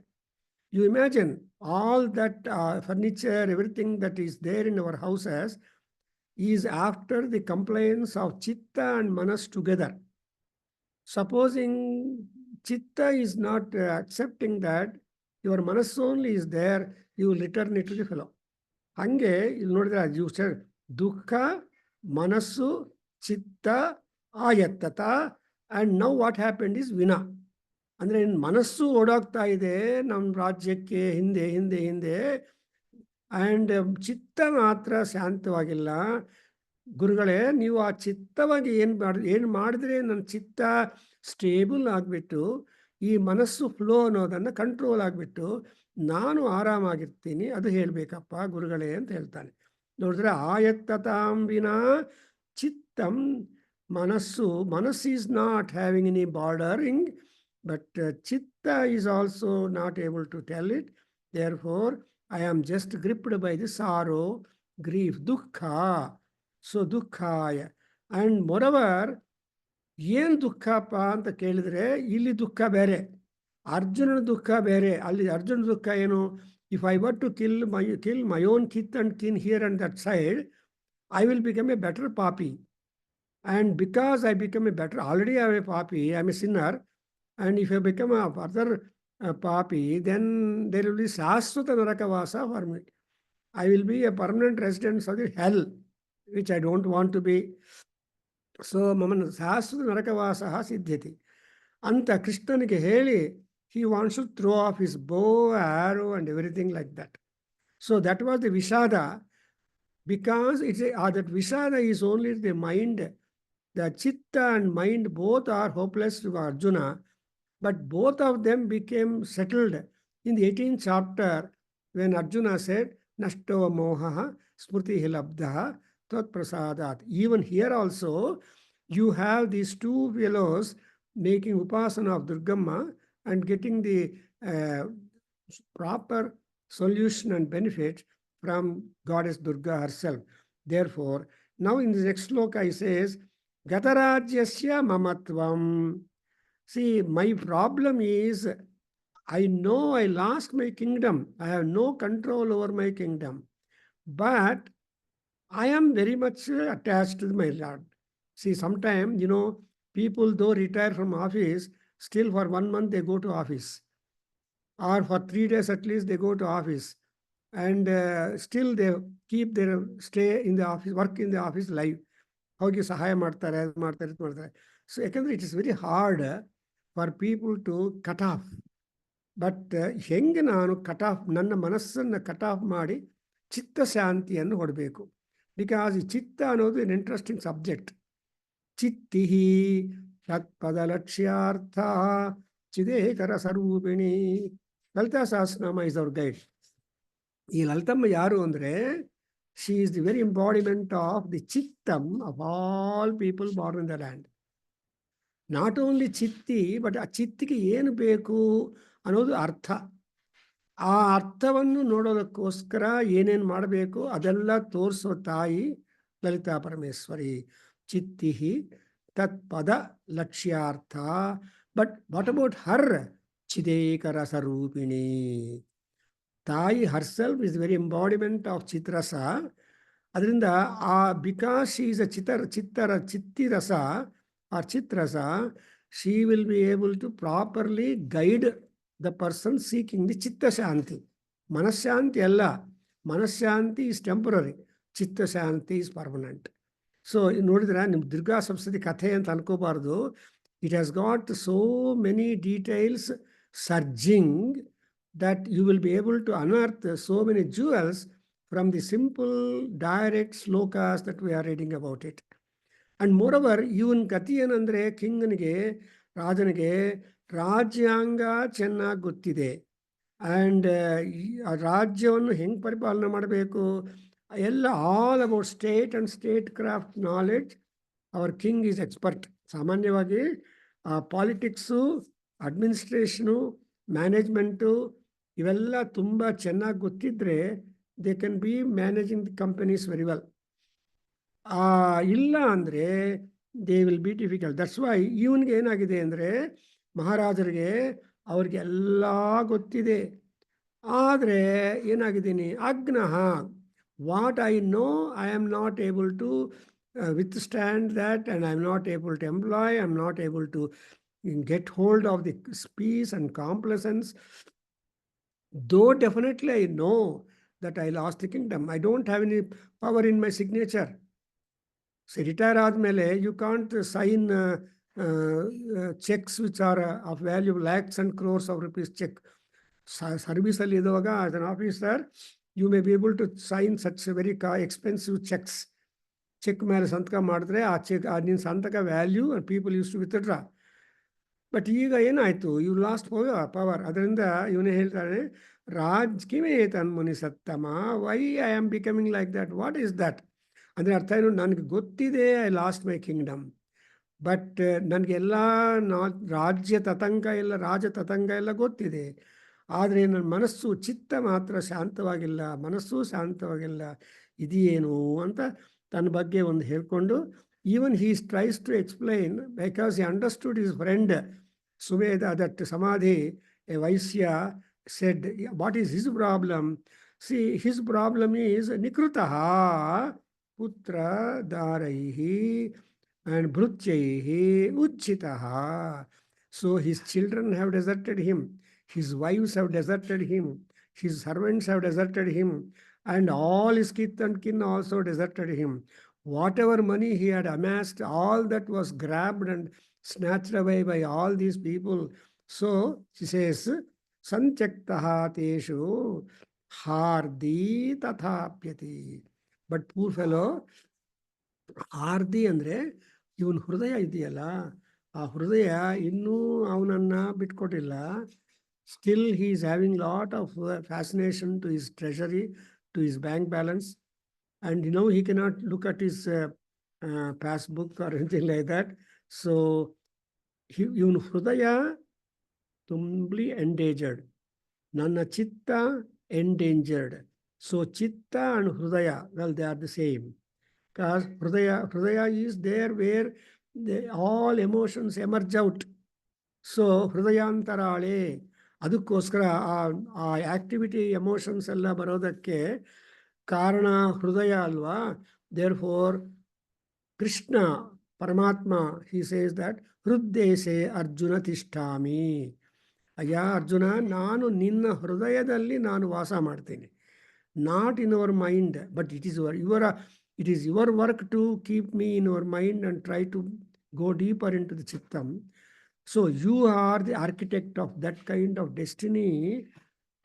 You imagine all that furniture, everything that is there in our houses is after the compliance of chitta and manas together. Supposing chitta is not accepting that, your manas only is there, you will return it to the fellow. ಹಂಗೆ ಇಲ್ಲಿ ನೋಡಿದ್ರೆ you said ದುಃಖ, ಮನಸ್ಸು, ಚಿತ್ತ, ಆಯತ್ತತ, and now what happened is ವಿನ. ಅಂದರೆ ಮನಸ್ಸು ಓಡಾಗ್ತಾ ಇದೆ ನಮ್ಮ ರಾಜ್ಯಕ್ಕೆ ಹಿಂದೆ ಹಿಂದೆ ಹಿಂದೆ, ಆ್ಯಂಡ್ ಚಿತ್ತ ಮಾತ್ರ ಶಾಂತವಾಗಿಲ್ಲ. ಗುರುಗಳೇ, ನೀವು ಆ ಚಿತ್ತವಾಗಿ ಏನು ಮಾಡಿದ್ರೆ ನನ್ನ ಚಿತ್ತ ಸ್ಟೇಬಲ್ ಆಗಿಬಿಟ್ಟು ಈ ಮನಸ್ಸು ಫ್ಲೋ ಅನ್ನೋದನ್ನು ಕಂಟ್ರೋಲ್ ಆಗಿಬಿಟ್ಟು ನಾನು ಆರಾಮಾಗಿರ್ತೀನಿ, ಅದು ಹೇಳಬೇಕಪ್ಪ ಗುರುಗಳೇ ಅಂತ ಹೇಳ್ತಾನೆ. ನೋಡಿದ್ರೆ ಆಯತ್ತತಾಂಬಿನ ಚಿತ್ತಂ ಮನಸ್ಸು is not having any bordering, but ಚಿತ್ತ is also not able to tell it. Therefore I am just gripped by the sorrow, grief, ದುಃಖ. ಸೊ ದುಃಖಾಯ. ಆ್ಯಂಡ್ ಮೊರವರ್, ಏನು ದುಃಖಪ್ಪ ಅಂತ ಕೇಳಿದರೆ ಇಲ್ಲಿ ದುಃಖ ಬೇರೆ, ಅರ್ಜುನನ ದುಃಖ ಬೇರೆ. ಅಲ್ಲಿ ಅರ್ಜುನ ದುಃಖ ಏನು? If I were to kill my own kith and kin here and that side, I will become a better ಪಾಪಿ. And because I become a better, already I am a ಪಾಪಿ, I am a sinner, and if I become a further ಪಾಪಿ, then there will be ಶಾಶ್ವತ ನರಕವಾಸ for me. I will be a permanent residence of the hell, which I don't want to be. So ಮಮನ ಶಾಶ್ವತ ನರಕವಾಸ ಸಿದ್ಧ್ಯತಿ ಅಂತ ಕೃಷ್ಣನಿಗೆ ಹೇಳಿ, he wants to throw off his bow, arrow and everything like that. So that was the Vishada, because that Vishada is only the mind. The Chitta and mind both are hopeless to Arjuna, but both of them became settled in the 18th chapter when Arjuna said, Nashto moha smriti labdha tat prasadat. Even here also, you have these two fellows making upasana of Durgamma and getting the proper solution and benefit from Goddess Durga herself. Therefore, now in the next sloka he says, Gatarajyasya mamatvam. See, my problem is, I know I lost my kingdom. I have no control over my kingdom. But I am very much attached to my Lord. See, sometimes, people though retire from office, still for 1 month they go to office. Or for 3 days at least they go to office. And still they keep their stay in the office, work in the office live. ಹೋಗಿ ಸಹಾಯ ಮಾಡ್ತಾರೆ, ಅದು ಮಾಡ್ತಾರೆ, ಇದು ಮಾಡ್ತಾರೆ. So ಯಾಕಂದರೆ it is very hard for people to cut off. But ಹೆಂಗೆ ನಾನು ಕಟ್ ಆಫ್ ನನ್ನ ಮನಸ್ಸನ್ನು ಕಟ್ ಆಫ್ ಮಾಡಿ ಚಿತ್ತಶಾಂತಿಯನ್ನು ಹೊಡಬೇಕು. ಬಿಕಾಸ್ ಈ ಚಿತ್ತ ಅನ್ನೋದು ಎನ್ ಇಂಟ್ರೆಸ್ಟಿಂಗ್ ಸಬ್ಜೆಕ್ಟ್. ಚಿತ್ತಿ ತತ್ಪದಲಕ್ಷ್ಯಾರ್ಥ ಚಿದೇಕರ ಸ್ವರೂಪಿಣಿ. Lalita Sahasranama is our guide. ಈ ಲಲಿತಮ್ಮ ಯಾರು ಅಂದರೆ, she is the very embodiment of the ಚಿತ್ತಂ of all people born in the land. Not only ಚಿತ್ತಿ, ಬಟ್ ಆ ಚಿತ್ತಿಗೆ ಏನು ಬೇಕು ಅನ್ನೋದು ಅರ್ಥ. ಆ ಅರ್ಥವನ್ನು ನೋಡೋದಕ್ಕೋಸ್ಕರ ಏನೇನು ಮಾಡಬೇಕು ಅದೆಲ್ಲ ತೋರಿಸೋ ತಾಯಿ ಲಲಿತಾ ಪರಮೇಶ್ವರಿ. ಚಿತ್ತಿ ತತ್ಪದ ಲಕ್ಷ್ಯಾರ್ಥ. But what about her? ಚಿದೇಕರ ಸ್ವರೂಪಿಣಿ. ತಾಯಿ herself is very embodiment of ಚಿತ್ರಸ. ಅದರಿಂದ ಆ ಬಿಕಾಸ್ ಶಿ ಈಸ್ ಅ ಚಿತ್ತಿರಸ ಆರ್ ಚಿತ್ರಸ, she will be able to properly guide the person seeking the ಚಿತ್ತಶಾಂತಿ. ಮನಃಶಾಂತಿ ಅಲ್ಲ, ಮನಃಶಾಂತಿ ಈಸ್ ಟೆಂಪರರಿ, ಚಿತ್ತಶಾಂತಿ ಈಸ್ ಪರ್ಮನೆಂಟ್. ಸೊ ನೋಡಿದ್ರೆ ನಿಮ್ಮ ದುರ್ಗಾ ಸಪ್ತಸತಿ ಕಥೆ ಅಂತ ಅನ್ಕೋಬಾರ್ದು. It has got so many details surging that you will be able to unearth so many jewels from the simple, direct slokas that we are reading about it. And moreover, ಇವನ್ ಕಥೆ ಏನಂದರೆ, ಕಿಂಗನಿಗೆ, ರಾಜನಿಗೆ ರಾಜ್ಯಾಂಗ ಚೆನ್ನಾಗಿ ಗೊತ್ತಿದೆ. ಆ್ಯಂಡ್ ರಾಜ್ಯವನ್ನು ಹೆಂಗೆ ಪರಿಪಾಲನೆ ಮಾಡಬೇಕು ಎಲ್ಲ, all about state and statecraft knowledge our king is expert. ಸಾಮಾನ್ಯವಾಗಿ ಪಾಲಿಟಿಕ್ಸು, ಅಡ್ಮಿನಿಸ್ಟ್ರೇಷನು, ಮ್ಯಾನೇಜ್ಮೆಂಟು ಇವೆಲ್ಲ ತುಂಬ ಚೆನ್ನಾಗಿ ಗೊತ್ತಿದ್ದರೆ they can be managing the companies very well. ಇಲ್ಲ ಅಂದರೆ they will be difficult. That's why ಇವನಿಗೆ ಏನಾಗಿದೆ ಅಂದರೆ, ಮಹಾರಾಜರಿಗೆ ಅವ್ರಿಗೆ ಎಲ್ಲ ಗೊತ್ತಿದೆ. ಆದರೆ ಏನಾಗಿದ್ದೀನಿ, ಅಗ್ನಃ, what I know I am not able to withstand that, and I am not able to employ, I am not able to get hold of the peace and complacence. Though definitely I know that I lost the kingdom, I don't have any power in my signature. So retire ಆದಮೇಲೆ you can't sign checks which are of value lakhs and crores of rupees check. ಸರ್ವಿಸಲ್ಲಿ ಇರುವಾಗ as an officer you may be able to sign such very expensive checks. Check ಮೇಲೆ ಸಂತಕ ಮಾಡಿದ್ರೆ ಆ check, ನಿನ್ನ ಸಂತಕ value and people use to withdraw. But ಈಗ ಏನಾಯಿತು, you lost power. ಅದರಿಂದ ಇವನೇ ಹೇಳ್ತಾನೆ, ರಾಜ್ಕಿಮೇ ತನ್ಮುನಿ ಸತ್ತಮ, why I am becoming like that, what is that? ಅಂದರೆ ಅರ್ಥ ಏನು, ನನಗೆ ಗೊತ್ತಿದೆ I lost my kingdom, but ನನಗೆಲ್ಲ ರಾಜ್ಯ ತತಂಗ ಎಲ್ಲ, ರಾಜ ತತಂಗ ಎಲ್ಲ ಗೊತ್ತಿದೆ. ಆದರೆ ನನ್ನ ಮನಸ್ಸು, ಚಿತ್ತ ಮಾತ್ರ ಶಾಂತವಾಗಿಲ್ಲ, ಮನಸ್ಸು ಶಾಂತವಾಗಿಲ್ಲ, ಇದೇನು ಅಂತ ತನ್ನ ಬಗ್ಗೆ ಒಂದು ಹೇಳ್ಕೊಂಡು, even he tries to explain, because he understood his friend Suveda, that Samadhi, a Vaisya, said, what is his problem? See, his problem is Nikrutaha, Putra Dharaihi, and Bhrutyaihi, Uchitaha. So his children have deserted him, his wives have deserted him, his servants have deserted him, and all his kith and kin also deserted him. Whatever money he had amassed, all that was grabbed and snatched away by all these people. So she says, sanchaktaha teshu hardi tathapyati. But poor fellow, hardi ಅಂದರೆ ಇವನ್ ಹೃದಯ ಇದೆಯಲ್ಲ, ಆ ಹೃದಯ ಇನ್ನೂ ಅವನನ್ನು ಬಿಟ್ಕೊಟ್ಟಿಲ್ಲ. Still he is having lot of fascination to his treasury, to his bank balance, and he cannot look at his passbook or anything like that. So ಇವನು ಹೃದಯ ತುಂಬಲಿ ಎಂಡೇಂಜರ್ಡ್, ನನ್ನ ಚಿತ್ತ ಎಂಡೇಂಜರ್ಡ್. ಸೊ ಚಿತ್ತ ಅಂಡ್ ಹೃದಯ, well they are the same. Because hridaya is there where all emotions emerge out. So ಹೃದಯಾಂತರಾಳೆ, ಅದಕ್ಕೋಸ್ಕರ ಆ activity, emotions ಎಲ್ಲ ಬರೋದಕ್ಕೆ ಕಾರಣ ಹೃದಯ ಅಲ್ವಾ. ದೇರ್ ಫೋರ್ ಕೃಷ್ಣ ಪರಮಾತ್ಮ, he says that ಹೃದ್ದೇಶೆ ಅರ್ಜುನ ತಿಷ್ಠಾಮಿ. ಅಯ್ಯ ಅರ್ಜುನ, ನಾನು ನಿನ್ನ ಹೃದಯದಲ್ಲಿ ನಾನು ವಾಸ ಮಾಡ್ತೀನಿ. Not in our mind, but it is your work to keep me in our mind and try to go deeper into the ಚಿತ್ತಂ. So you are the architect of that kind of destiny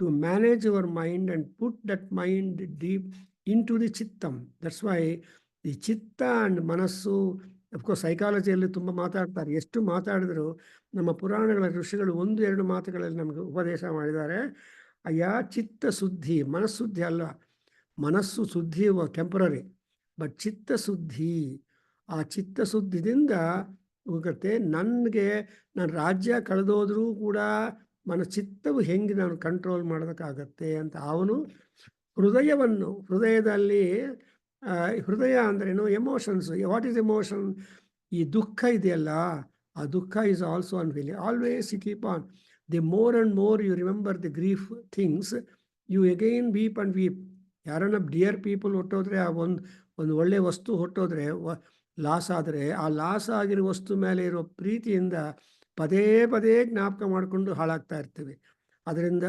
to manage your mind and put that mind deep into the chittam. That's why the chitta and ಮನಸ್ಸು, of course ಸೈಕಾಲಜಿಯಲ್ಲಿ ತುಂಬ ಮಾತಾಡ್ತಾರೆ. ಎಷ್ಟು ಮಾತಾಡಿದ್ರು ನಮ್ಮ ಪುರಾಣಗಳ ಋಷಿಗಳು ಒಂದು ಎರಡು ಮಾತುಗಳಲ್ಲಿ ನಮಗೆ ಉಪದೇಶ ಮಾಡಿದ್ದಾರೆ. ಅಯ್ಯ ಚಿತ್ತ ಸುದ್ದಿ, ಮನಸ್ಸುದ್ಧಿ ಅಲ್ಲ. ಮನಸ್ಸು ಸುದ್ದಿ ಟೆಂಪರರಿ, ಬಟ್ ಚಿತ್ತಶುದ್ಧಿ, ಆ ಚಿತ್ತಶುದ್ಧಿದಿಂದ ಹೋಗುತ್ತೆ. ನನಗೆ ನಾನು ರಾಜ್ಯ ಕಳೆದೋದ್ರೂ ಕೂಡ ಚಿತ್ತವು ಹೆಂಗೆ ನಾನು ಕಂಟ್ರೋಲ್ ಮಾಡೋದಕ್ಕಾಗತ್ತೆ ಅಂತ ಅವನು ಹೃದಯದಲ್ಲಿ ಹೃದಯ ಅಂದ್ರೇನು, ಎಮೋಷನ್ಸ್. What is emotion? ಈ ದುಃಖ ಇದೆಯಲ್ಲ, ಆ ದುಃಖ is also an feeling. Always you keep on. The more and more you remember the grief things, you again weep and weep. ಯಾರನ್ನ ಡಿಯರ್ ಪೀಪಲ್ ಹೊಟ್ಟೋದ್ರೆ, ಆ ಒಂದು ಒಳ್ಳೆಯ ವಸ್ತು ಹೊಟ್ಟೋದ್ರೆ, ಲಾಸ್ ಆದರೆ, ಆ ಲಾಸ್ ಆಗಿರೋ ವಸ್ತು ಮೇಲೆ ಇರೋ ಪ್ರೀತಿಯಿಂದ ಪದೇ ಪದೇ ಜ್ಞಾಪಕ ಮಾಡಿಕೊಂಡು ಹಾಳಾಗ್ತಾ ಇರ್ತೀವಿ. ಅದರಿಂದ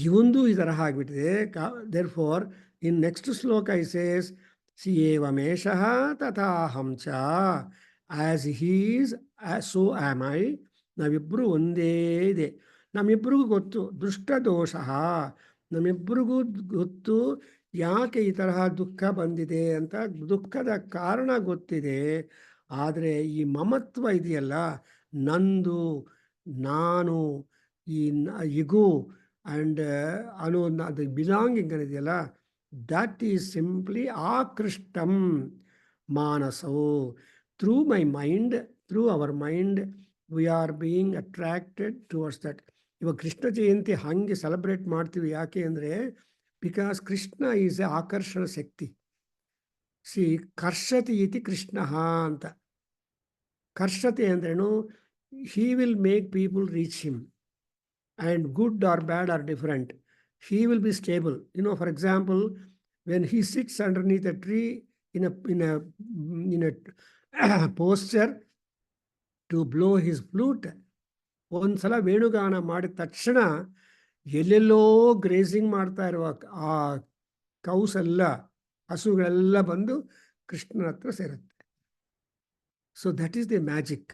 ಇವಂದು ಈ ತರಹ ಆಗಿಬಿಟ್ಟಿದೆ. Therefore in next shloka I says see ಏವಮೇಷಃ ತಥಾಹಂ ಚ, as he's so am I. ನಾವಿಬ್ಬರು ಒಂದೇ ಇದೆ. ನಮ್ಮಿಬ್ಬರಿಗೂ ಗೊತ್ತು ದೃಷ್ಟದೋಷ, ನಮ್ಮಿಬ್ಬರಿಗೂ ಗೊತ್ತು ಯಾಕೆ ಈ ತರಹ ದುಃಖ ಬಂದಿದೆ ಅಂತ. ದುಃಖದ ಕಾರಣ ಗೊತ್ತಿದೆ. ಆದರೆ ಈ ಮಮತ್ವ ಇದೆಯಲ್ಲ, ನಂದು, ನಾನು, ಈ ಇಗೋ ಆ್ಯಂಡ್ ಅದು ಬಿಲಾಂಗಿಂಗ್ ಅನ್ನೋದಿದೆಯಲ್ಲ, ದಟ್ ಈಸ್ ಸಿಂಪ್ಲಿ ಆಕೃಷ್ಟಂ ಮಾನಸೋ. Through my mind, through our mind, we are being attracted towards that. ಇವಾಗ ಕೃಷ್ಣ ಜಯಂತಿ ಹಾಗೆ ಸೆಲೆಬ್ರೇಟ್ ಮಾಡ್ತೀವಿ. ಯಾಕೆ ಅಂದರೆ, ಬಿಕಾಸ್ ಕೃಷ್ಣ ಈಸ್ ಎ ಆಕರ್ಷಣ ಶಕ್ತಿ. ಸಿ ಕರ್ಷತಿ ಇತಿ ಕೃಷ್ಣ ಅಂತ. ಕರ್ಷತೆ ಅಂದ್ರೇನು? He will make people reach him, and good or bad or different. He will be stable. For example, when he sits underneath a tree in a posture to blow his flute, ಒಂದ್ಸಲ ವೇಣುಗಾನ ಮಾಡಿದ ತಕ್ಷಣ ಎಲ್ಲೆಲ್ಲೋ grazing ಮಾಡ್ತಾ ಇರುವ ಆ ಕೌಸ್ ಎಲ್ಲ, ಹಸುಗಳೆಲ್ಲ ಬಂದು ಕೃಷ್ಣನ ಹತ್ರ ಸೇರುತ್ತೆ. So that is the magic.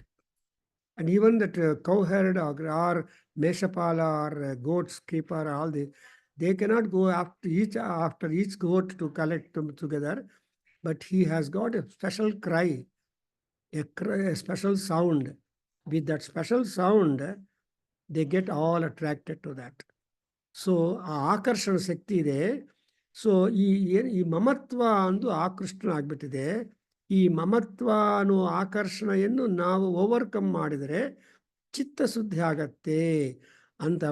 And even that cow herd or Meshapala or goats keeper, all they cannot go after each goat to collect them together, but he has got a special cry, a special sound. With that special sound, they get all attracted to that. So ಆ ಆಕರ್ಷಣ ಶಕ್ತಿ ಇದೆ. So ಈ ಮಮತ್ವ ಅಂದು ಆಕೃಷ್ಟನ ಆಗ್ಬಿಟ್ಟಿದೆ. ಈ ಮಮತ್ವ ಅನ್ನೋ ಆಕರ್ಷಣೆಯನ್ನು ನಾವು overcome ಮಾಡಿದರೆ ಚಿತ್ತಶುದ್ಧಿ ಆಗತ್ತೆ ಅಂತ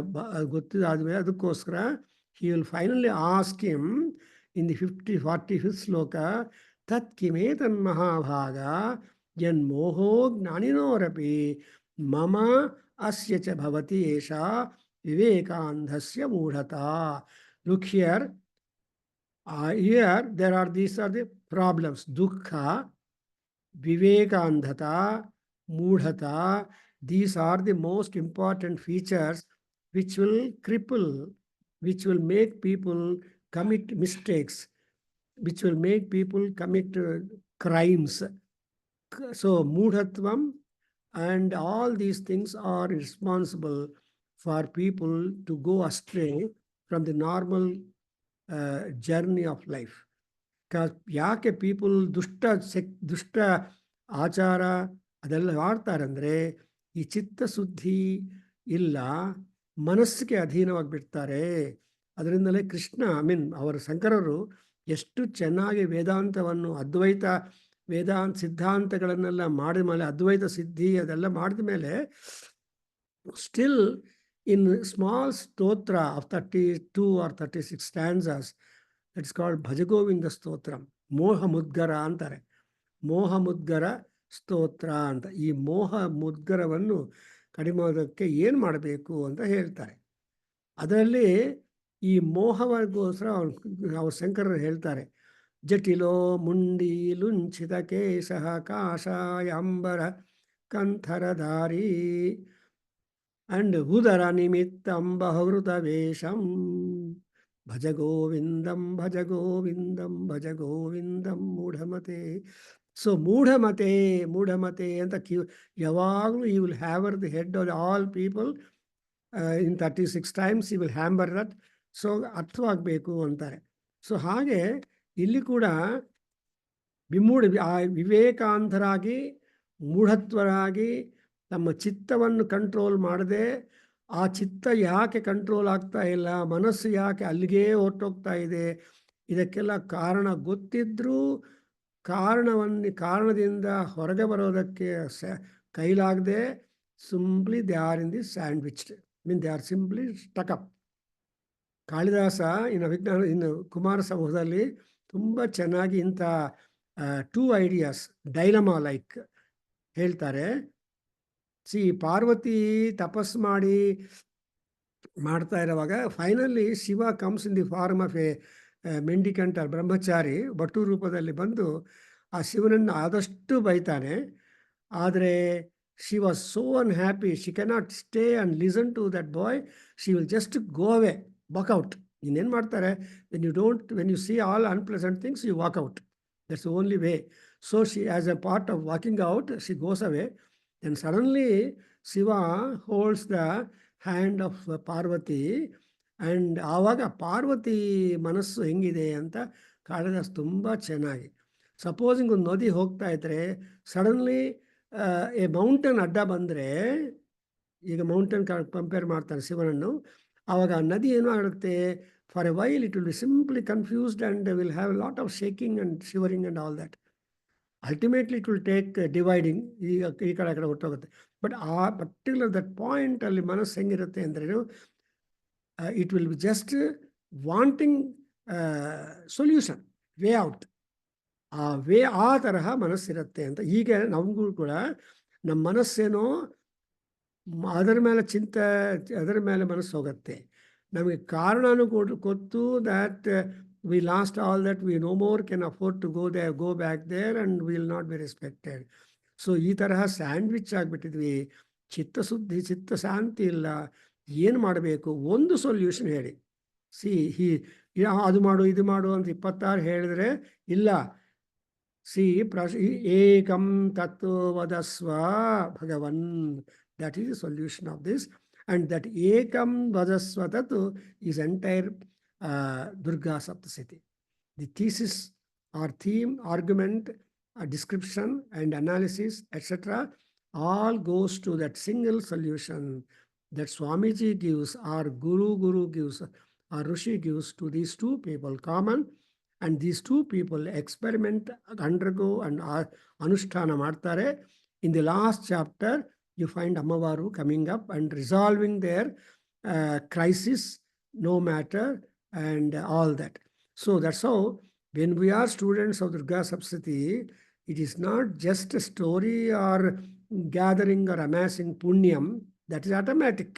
ಗೊತ್ತಿದ್ದಾದ್ಮೇಲೆ, ಅದಕ್ಕೋಸ್ಕರ he will finally ask him in the 45th ಶ್ಲೋಕ, ತತ್ ಕಿಮೇ ತನ್ಮಹಾಭಾಗ ಯನ್ಮೋಹೋ ಜ್ಞಾನಿನೋರಪಿ ಮಮ ಅಸ್ಯ ಚ ಭವತಿ ಏಷಾ ವಿವೇಕಾಂಧಸ್ಯ ಮೂಢತಾ. Look here. Here these are the problems: dukkha, vivekandhata, moodhata. These are the most important features which will cripple, which will make people commit mistakes, which will make people commit crimes. So moodhatvam and all these things are responsible for people to go astray from the normal journey of life. ಯಾಕೆ people ದುಷ್ಟ ಆಚಾರ ಅದೆಲ್ಲ ಮಾಡ್ತಾರಂದರೆ, ಈ ಚಿತ್ತಶುದ್ಧಿ ಇಲ್ಲ, ಮನಸ್ಸಿಗೆ ಅಧೀನವಾಗಿಬಿಡ್ತಾರೆ. ಅದರಿಂದಲೇ ಕೃಷ್ಣ ಅವರ ಶಂಕರರು ಎಷ್ಟು ಚೆನ್ನಾಗಿ ವೇದಾಂತವನ್ನು, ವೇದಾಂತ ಸಿದ್ಧಾಂತಗಳನ್ನೆಲ್ಲ ಮಾಡಿದ ಮೇಲೆ, ಅದ್ವೈತ ಸಿದ್ಧಿ ಅದೆಲ್ಲ ಮಾಡಿದ ಮೇಲೆ, still in small stotra of 32 or 36 stanzas, it's called Bhajagovinda Stotram. ಮೋಹ ಮುದ್ಗರ ಅಂತಾರೆ. ಮೋಹ ಮುದ್ಗರ ಸ್ತೋತ್ರ ಅಂತ. ಈ ಮೋಹ ಮುದ್ಗರವನ್ನು ಕಡಿಮೆ ಮಾಡೋದಕ್ಕೆ ಏನು ಮಾಡಬೇಕು ಅಂತ ಹೇಳ್ತಾರೆ. ಅದರಲ್ಲಿ ಈ ಮೋಹವಗೋಸ್ಕರ ಅವ್ರ ಶಂಕರರು ಹೇಳ್ತಾರೆ, ಜಟಿಲೋ ಮುಂಡಿ ಲುಂಛಿತ ಕೇಶಃ ಕಾಷಾಯಾಂಬರ ಕಂಥರಧಾರಿ and udara nimittam bahvruta vesham bhaja govindam bhaja govindam bhaja govindam mudhamate. So ಮೂಢಮತೆ ಅಂತ ಯಾವಾಗಲೂ ಈ will hover the head of all people in 36 times ಈ ವಿಲ್ ಹ್ಯಾಮರ್ ದಟ್. ಸೊ ಅರ್ಥವಾಗಬೇಕು ಅಂತಾರೆ. ಸೊ ಹಾಗೆ ಇಲ್ಲಿ ಕೂಡ ವಿವೇಕಾಂಧರಾಗಿ ಮೂಢತ್ವರಾಗಿ ತಮ್ಮ ಚಿತ್ತವನ್ನು ಕಂಟ್ರೋಲ್ ಮಾಡದೆ, ಆ ಚಿತ್ತ ಯಾಕೆ ಕಂಟ್ರೋಲ್ ಆಗ್ತಾ ಇಲ್ಲ, ಮನಸ್ಸು ಯಾಕೆ ಅಲ್ಲಿಗೇ ಹೊರಟೋಗ್ತಾ ಇದೆ, ಇದಕ್ಕೆಲ್ಲ ಕಾರಣ ಗೊತ್ತಿದ್ರೂ ಕಾರಣದಿಂದ ಹೊರಗೆ ಬರೋದಕ್ಕೆ ಕೈಲಾಗದೆ simply they are in the sandwiched, they are simply stuck up. Kalidasa ಇನ್ನು ಕುಮಾರ ಸಮೂಹದಲ್ಲಿ ತುಂಬ ಚೆನ್ನಾಗಿ ಇಂಥ 2 ideas ಡೈಲಮಾ ಲೈಕ್ ಹೇಳ್ತಾರೆ. ಪಾರ್ವತಿ ತಪಸ್ ಮಾಡ್ತಾ ಇರುವಾಗ finally Shiva comes in the form of a mendicant brahmachari, ಭಟು ರೂಪದಲ್ಲಿ ಬಂದು ಆ ಶಿವನನ್ನು ಆದಷ್ಟು ಬೈತಾನೆ. ಆದರೆ she was so unhappy, she cannot stay and listen to that boy, she will just go away, walkout. ಇನ್ನೇನು ಮಾಡ್ತಾರೆ, when you see all unpleasant things you walkout, that's the only way. So she as a part of walking out she goes away. Then suddenly Shiva holds the hand of Parvati, and ಆವಾಗ ಪಾರ್ವತಿ ಮನಸ್ಸು ಹೆಂಗಿದೆ ಅಂತ ಕಾಳಿದಾಸ್ ತುಂಬ ಚೆನ್ನಾಗಿ. Supposing ಒಂದು ನದಿ ಹೋಗ್ತಾ ಇದ್ದರೆ ಸಡನ್ಲಿ ಎ ಮೌಂಟೇನ್ ಅಡ್ಡ ಬಂದರೆ, ಈಗ ಮೌಂಟೇನ್ ಕಂಪೇರ್ ಮಾಡ್ತಾರೆ ಶಿವನನ್ನು, ಆವಾಗ ಆ ನದಿ ಏನು ಆಗುತ್ತೆ, for A while it will B simply confused and will have lot of shaking and shivering and all that. Ultimately it will take dividing, ಈ ಕಡೆ ಹೊರಟೋಗುತ್ತೆ. ಬಟ್ ಆ ಪರ್ಟಿಕ್ಯುಲರ್ ದಟ್ ಪಾಯಿಂಟಲ್ಲಿ ಮನಸ್ಸು ಹೆಂಗಿರುತ್ತೆ ಅಂದರೆ, it will be just wanting solution, way out. ಆ ತರಹ ಮನಸ್ಸಿರುತ್ತೆ ಅಂತ. ಈಗ ನಮಗೂ ಕೂಡ ನಮ್ಮ ಮನಸ್ಸೇನೋ ಅದರ ಮೇಲೆ ಮನಸ್ಸು ಹೋಗುತ್ತೆ. ನಮಗೆ ಕಾರಣನೂ ಗೊತ್ತು, that we lost all that, we no more can afford to go back there and will not be respected. So ಈ ತರಹ ಸ್ಯಾಂಡ್ವಿಚ್ ಆಗಿಬಿಟ್ಟಿದ್ವಿ, ಚಿತ್ತ ಶಾಂತಿ ಇಲ್ಲ. ಏನು ಮಾಡಬೇಕು, ಒಂದು ಸೊಲ್ಯೂಷನ್ ಹೇಳಿ. ಅದು ಮಾಡು ಇದು ಮಾಡು ಅಂತ 26 ಹೇಳಿದ್ರೆ ಇಲ್ಲ. ಏಕಂ ತತ್ವ ವದಸ್ವ ಭಗವನ್, that is the solution of this. And that ekam vajasva tatu is entire Durga Saptasati. The thesis or theme, argument, description and analysis, etc. all goes to that single solution that Swamiji gives, or Guru gives, or Rishi gives to these 2 people common. And these 2 people experiment, undergo and anushtana ಮಾಡ್ತಾರೆ. In the last chapter, you find Ammavaru coming up and resolving their crisis, no matter, and all that. So that's how, when we are students of Durga Saptasati, it is not just a story or gathering or amassing punyam, that is automatic.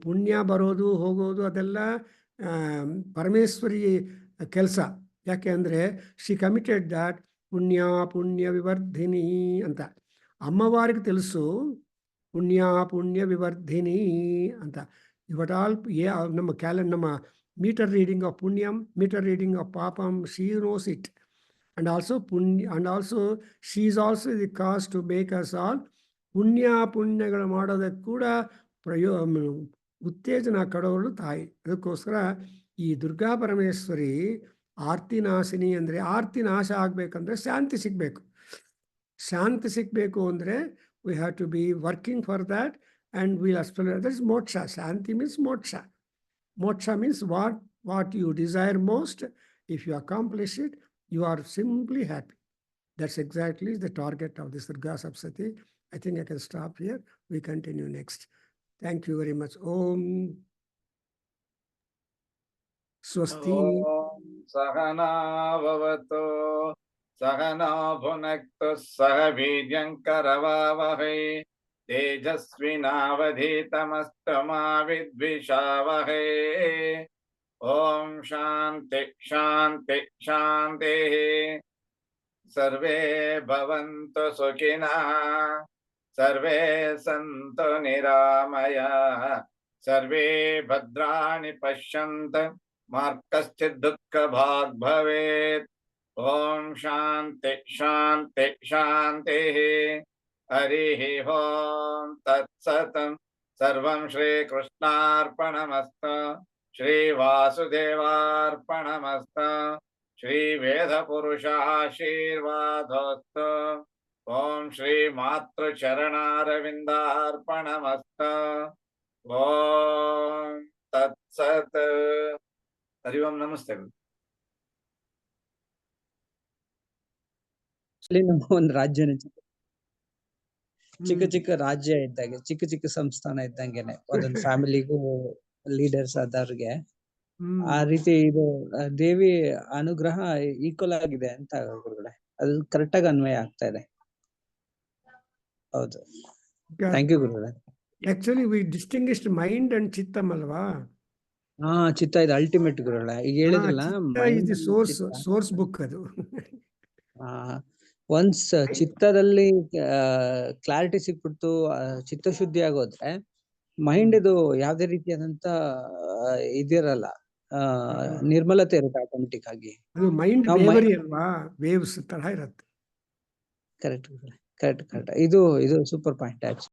ಪುಣ್ಯ ಬರೋದು ಹೋಗೋದು ಅದೆಲ್ಲ ಪರಮೇಶ್ವರಿ ಕೆಲಸ. ಯಾಕೆ ಅಂದರೆ she committed that ಪುಣ್ಯ ವಿವರ್ಧಿನಿ ಅಂತ. ಅಮ್ಮವಾರಿಗೆ తెలుసు ಪುಣ್ಯ ವಿವರ್ಧಿನಿ ಅಂತ. ಇವಟ್ ಆಲ್ ನಮ್ಮ ಮೀಟರ್ ರೀಡಿಂಗ್ ಆಫ್ ಪುಣ್ಯಂ, ಮೀಟರ್ ರೀಡಿಂಗ್ ಆಫ್ ಪಾಪಂ, she knows it. And also she is also the cause to make us all ಪುಣ್ಯಗಳು ಮಾಡೋದಕ್ಕೆ ಕೂಡ ಉತ್ತೇಜನ ಕೊಡೋಳು ತಾಯಿ. ಅದಕ್ಕೋಸ್ಕರ ಈ ದುರ್ಗಾ ಪರಮೇಶ್ವರಿ ಆರ್ತಿ ನಾಶಿನಿ ಅಂದರೆ, ಆರ್ತಿ ನಾಶ ಆಗಬೇಕಂದ್ರೆ ಶಾಂತಿ ಸಿಗಬೇಕು. ಶಾಂತಿ ಸಿಗಬೇಕು ಅಂದರೆ we have to be working for that, and we'll explore. That is moksha. Shanti means moksha. Moksha means what you desire most. If you accomplish it, you are simply happy. That's exactly the target of this Durga Saptasati. I think I can stop here. We continue next. Thank you very much. Om Swasti. Om Sahana Bhavato Sahana Bhunaktu Saha Vidyankaravavahai Tejasvinavadhitamastama Vidvishavahai. Om Shanti Shanti Shanti. Sarve bhavantu sukhina, sarve santu niramaya, sarve bhadrani pashyanta, ma kaschid dukkha bhag bhavet. ಓಂ ಶಾಂತಿ ಶಾಂತಿ ಶಾಂತಿ ಹರಿ ಓಂ ತತ್ಸತ್ ಸರ್ವಂ ಶ್ರೀ ಕೃಷ್ಣಾರ್ಪಣಮಸ್ತು ಶ್ರೀ ವಾಸುದೇವಾರ್ಪಣಮಸ್ತು ಶ್ರೀ ವೇದ ಪುರುಷಾಶೀರ್ವಾದೋಸ್ತು ಓಂ ಶ್ರೀ ಮಾತೃ ಚರಣಾರವಿಂದಾರ್ಪಣಮಸ್ತು ಓಂ ತತ್ಸತ್. ಹರಿ ಓಂ. ನಮಸ್ತೆ. ನಮ್ಮ ಒಂದು ರಾಜ್ಯನ ಚಿಕ್ಕ ಚಿಕ್ಕ ರಾಜ್ಯ ಇದ್ದಂಗೆ, ಚಿಕ್ಕ ಚಿಕ್ಕ ಸಂಸ್ಥಾನ ಇದ್ದಂಗೆನೆ ಒಂದೊಂದು ಫ್ಯಾಮಿಲಿಗೂ ಲೀಡರ್ಸ್ ಆದವ್ರಿಗೆ ಆ ರೀತಿ ಇದು ದೇವಿ ಅನುಗ್ರಹ ಈಕ್ವಲ್ ಆಗಿದೆ ಅಂತ ಗುರುಗಳೇ, ಅದು ಕರೆಕ್ಟ್ ಆಗಿ ಅನ್ವಯ ಆಗ್ತಾ ಇದೆ. ಹೌದು, ಥ್ಯಾಂಕ್ ಯು ಗುರುಗಳೇ. Actually we distinguished mind and ಚಿತ್ತಮ್ ಅಲ್ವಾ? ಹಾ, ಚಿತ್ತ ಇದು ಅಲ್ಟಿಮೇಟ್ ಗುರುಗಳೇ. ಈಗ ಹೇಳಿದ್ರಲ್ಲ, ಸೋರ್ಸ್ ಬುಕ್ ಅದು. ಒನ್ಸ್ ಚಿತ್ತದಲ್ಲಿ ಕ್ಲಾರಿಟಿ ಸಿಕ್ಬಿಟ್ಟು ಚಿತ್ತಶುದ್ಧಿ ಆಗೋದ್ರೆ ಮೈಂಡ್ ಇದು ಯಾವ್ದೇ ರೀತಿಯಾದಂತ ಇದಿರಲ್ಲ, ನಿರ್ಮಲತೆ ಇರುತ್ತೆ ಆಟೋಮೆಟಿಕ್ ಆಗಿ. ಮೈಂಡ್ ವೇವರಿ ಅಲ್ವಾ, ವೇವ್ಸ್ ತರ ಇರುತ್ತೆ. Correct correct correct. ಇದು ಸೂಪರ್ ಪಾಯಿಂಟ್.